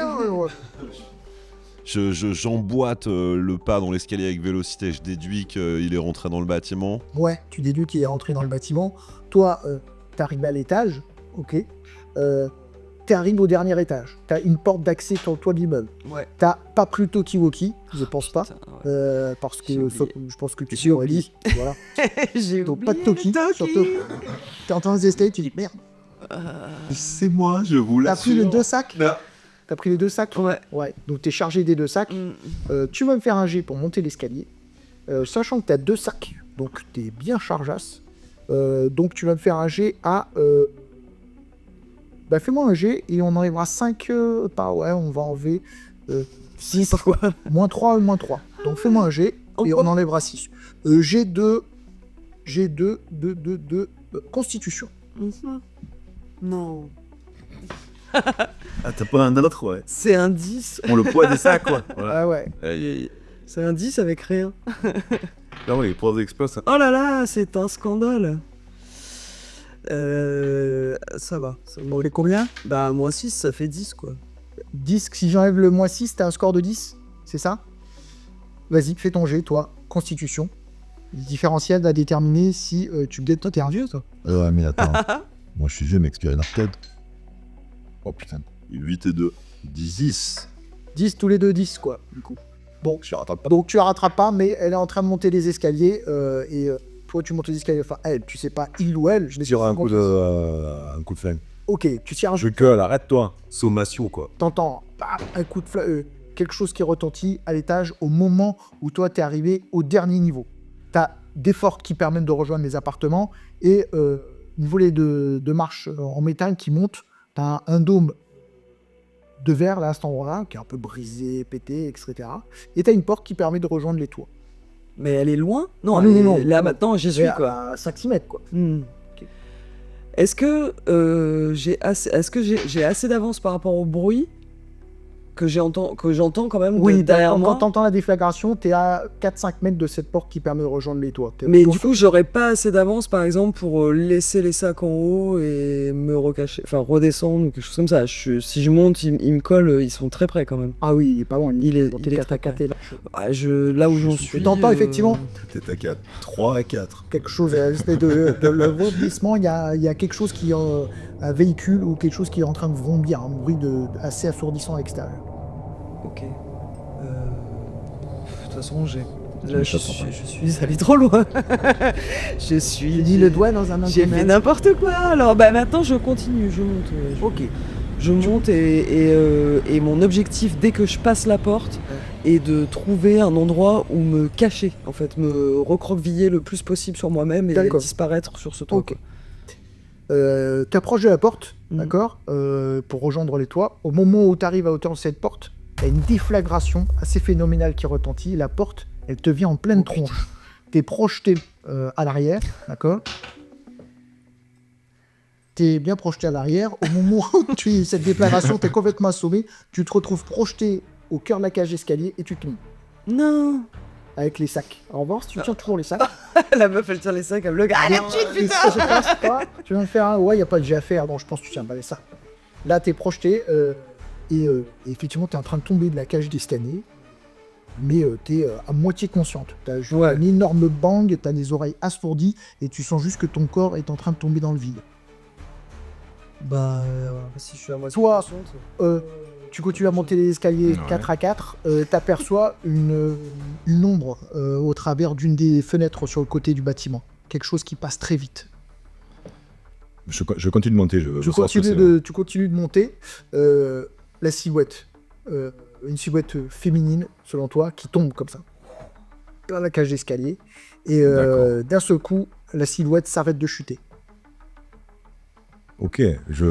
J'emboîte le pas dans l'escalier avec vélocité. Je déduis qu'il est rentré dans le bâtiment. Ouais, tu déduis qu'il est rentré dans le bâtiment. Toi, t'arrives à l'étage, ok. T'arrives au dernier étage. T'as une porte d'accès sur le toit de l'immeuble. Ouais. T'as pas pris le talkie-walkie, je pense pas. Putain, ouais. Parce que J'ai oublié. je pense que tu J'ai l'aurais dit. Voilà. J'ai Donc oublié pas de talkie, le surtout. T'es en train de tester, tu dis merde. C'est moi, je vous T'as pris les l'assure. 2 sacs? Non. T'as pris les 2 sacs? Ouais. Ouais. Donc t'es chargé des 2 sacs. Tu vas me faire un jet pour monter l'escalier. Sachant que t'as 2 sacs, donc t'es bien chargeasse. Donc tu vas me faire un jet à... Bah fais-moi un jet et on enlèvera 5... Ouais, on va enlever 6. Pourquoi? Moins 3 moins 3. Donc fais-moi un jet et on enlèvera 6. G2... Constitution. Non. Ah, t'as pas un autre, ouais. C'est un 10. On le poids des sacs, quoi. Voilà. Ah ouais. C'est un 10 avec rien. Là, ouais, les pros d'explosion, ça... Oh là là, c'est un scandale. Ça va. Bon, et combien? Bah, moi 6, ça fait 10, quoi. 10, si j'enlève le moins 6, t'as un score de 10? C'est ça? Vas-y, fais ton jet, toi. Constitution. Le différentiel va déterminer si tu gagnes. Toi, t'es un vieux, toi. Ouais, mais attends. Moi, je suis vieux, mais expérience peut-être. Oh putain. 8 et 2. 10. 10, tous les deux 10, quoi, du coup. Bon, Je rattrape pas. donc tu la rattrapes pas, mais elle est en train de monter les escaliers, et toi, tu montes les escaliers, enfin, elle, tu sais pas il ou elle. Je tire un coup de frein. Ok, tu tires un Je gueule, arrête-toi. Sommation, quoi. t'entends un coup de quelque chose qui retentit à l'étage au moment où toi t'es arrivé au dernier niveau. T'as des fortes qui permettent de rejoindre les appartements et une volée de marches en métal qui monte. T'as un dôme de verre là à cet endroit-là qui est un peu brisé, pété, etc. Et t'as une porte qui permet de rejoindre les toits. Mais elle est loin? Non, Ah, elle non, est- non, non. là maintenant j'y suis, Mais quoi. à 5-6 mètres quoi. Hmm. Est-ce que j'ai assez d'avance par rapport au bruit que j'entends quand même Oui, derrière quand moi? t'entends la déflagration, t'es à 4-5 mètres de cette porte qui permet de rejoindre les toits. Mais du coup, j'aurais pas assez d'avance, par exemple, pour laisser les sacs en haut et me recacher, enfin redescendre ou quelque chose comme ça. Si je monte, ils me collent, ils sont très près quand même. Ah oui, il est pas loin. Il est 4 à 4 est là. Là où j'en suis. Tu t'entends effectivement T'es à 4. 3 à 4. quelque chose, le rebondissement, il y a quelque chose qui, un véhicule ou quelque chose qui est en train de vrombir, un bruit assez assourdissant à l'extérieur. Ok. De toute façon, là, je suis allé trop loin. J'ai mis le doigt dans un J'ai fait domaine. n'importe quoi. Alors, maintenant, je continue, je monte. Ok. Je monte et mon objectif, dès que je passe la porte, est de trouver un endroit où me cacher, en fait, me recroqueviller le plus possible sur moi-même et D'accord. disparaître sur ce toit. Ok. T'approches de la porte, Mhm. d'accord, pour rejoindre les toits. Au moment où t'arrives à hauteur de cette porte, t'as une déflagration assez phénoménale qui retentit. La porte, elle te vient en pleine tronche. T'es projeté à l'arrière, d'accord. T'es bien projeté à l'arrière. Au moment où cette déflagration, t'es complètement assommé. Tu te retrouves projeté au cœur de la cage d'escalier et tu te lis Non. avec les sacs. En revanche, tu tiens toujours les sacs. La meuf, elle tire les sacs, elle me le gars. Allez, Je pense pas. Tu viens de faire un. Ouais, y a pas de jet à faire. Non, je pense que tu tiens pas les sacs. Là, t'es projeté et effectivement, t'es en train de tomber de la cage d'escalier. Mais t'es à moitié consciente. T'as juste un énorme bang, t'as les oreilles assourdies et tu sens juste que ton corps est en train de tomber dans le vide. Si je suis à moitié Toi, consciente. tu continues à monter les escaliers 4 à 4, t'aperçois une ombre au travers d'une des fenêtres sur le côté du bâtiment. Quelque chose qui passe très vite. Je continue de monter. Tu continues de monter. La silhouette, une silhouette féminine, selon toi, qui tombe comme ça, dans la cage d'escalier. Et d'un seul coup, la silhouette s'arrête de chuter. Ok, je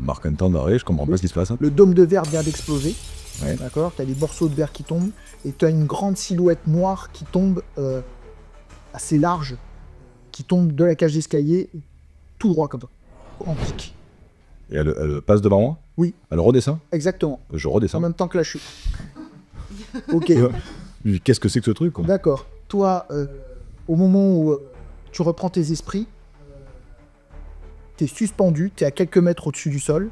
marque un temps d'arrêt, je comprends pas ce qui se passe. Le dôme de verre vient d'exploser. Ouais. D'accord. T'as des morceaux de verre qui tombent. Et t'as une grande silhouette noire qui tombe, assez large, qui tombe de la cage d'escalier, tout droit comme ça, en pique. Et elle passe devant moi? Oui. Elle redescend? Exactement. Je En redescends. même temps que la chute. Ok. Qu'est-ce que c'est que ce truc, quoi? D'accord. Toi, au moment où tu reprends tes esprits, t'es suspendu, t'es à quelques mètres au-dessus du sol,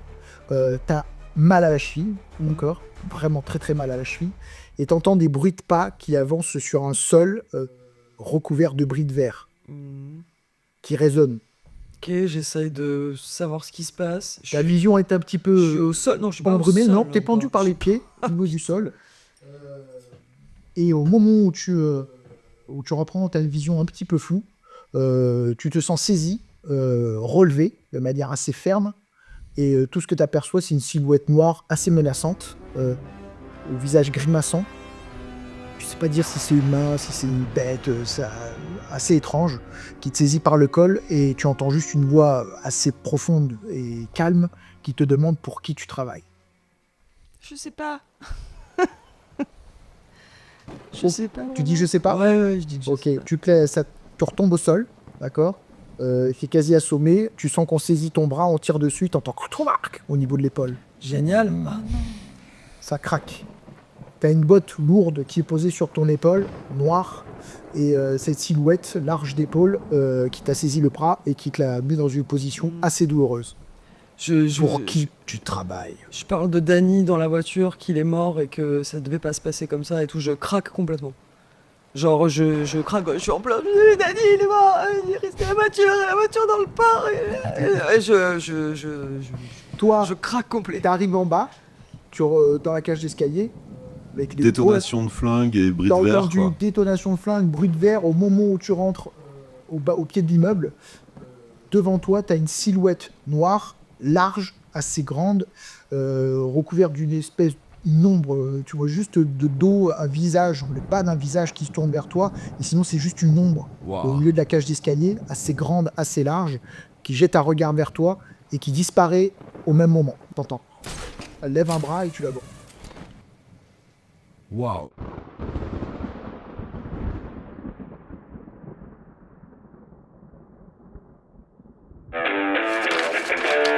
t'as mal à la cheville, d'accord, vraiment très très mal à la cheville, et t'entends des bruits de pas qui avancent sur un sol recouvert de bris de verre, qui résonnent. Ok, j'essaye de savoir ce qui se passe. Ta vision est un petit Je suis peu au sol. Non, je suis pas pas au embrumée, sol. non, t'es pendu par les pieds au niveau du sol. Et au moment où tu reprends ta vision un petit peu floue, tu te sens saisi, relevé de manière assez ferme, et tout ce que tu aperçois, c'est une silhouette noire assez menaçante, au visage grimaçant. Je sais pas dire si c'est humain, si c'est une bête, assez étrange, qui te saisit par le col, et tu entends juste une voix assez profonde et calme qui te demande pour qui tu travailles. Je sais pas. Je sais pas. Tu dis je sais pas? Ouais, je dis que je Ok, sais pas. tu retombes au sol, d'accord. Il fait quasi assommé, tu sens qu'on saisit ton bras, on tire dessus, t'entends au niveau de l'épaule. Génial. Ça craque. T'as une botte lourde qui est posée sur ton épaule, noire, et cette silhouette large d'épaule qui t'a saisi le bras et qui te l'a mis dans une position assez douloureuse. Pour qui tu travailles? Je parle de Danny dans la voiture, qu'il est mort et que ça devait pas se passer comme ça et tout. Je craque complètement. Genre, je craque, je suis en plein. Danny, il est mort, il est resté la voiture dans le port. Et Toi, je craque complet. t'arrives en bas, dans la cage d'escalier, avec les Détonation de flingue et bris T'as de verre, entendu quoi. détonation de flingue, bruit de verre au moment où tu rentres au pied de l'immeuble. Devant toi, tu as une silhouette noire, large, assez grande, recouverte d'une espèce d'ombre. Tu vois juste de dos un visage, le bas d'un visage qui se tourne vers toi, et sinon c'est juste une ombre au milieu de la cage d'escalier, assez grande, assez large, qui jette un regard vers toi et qui disparaît au même moment. T'entends. Elle lève un bras et tu la vois. Waouh. Thank you.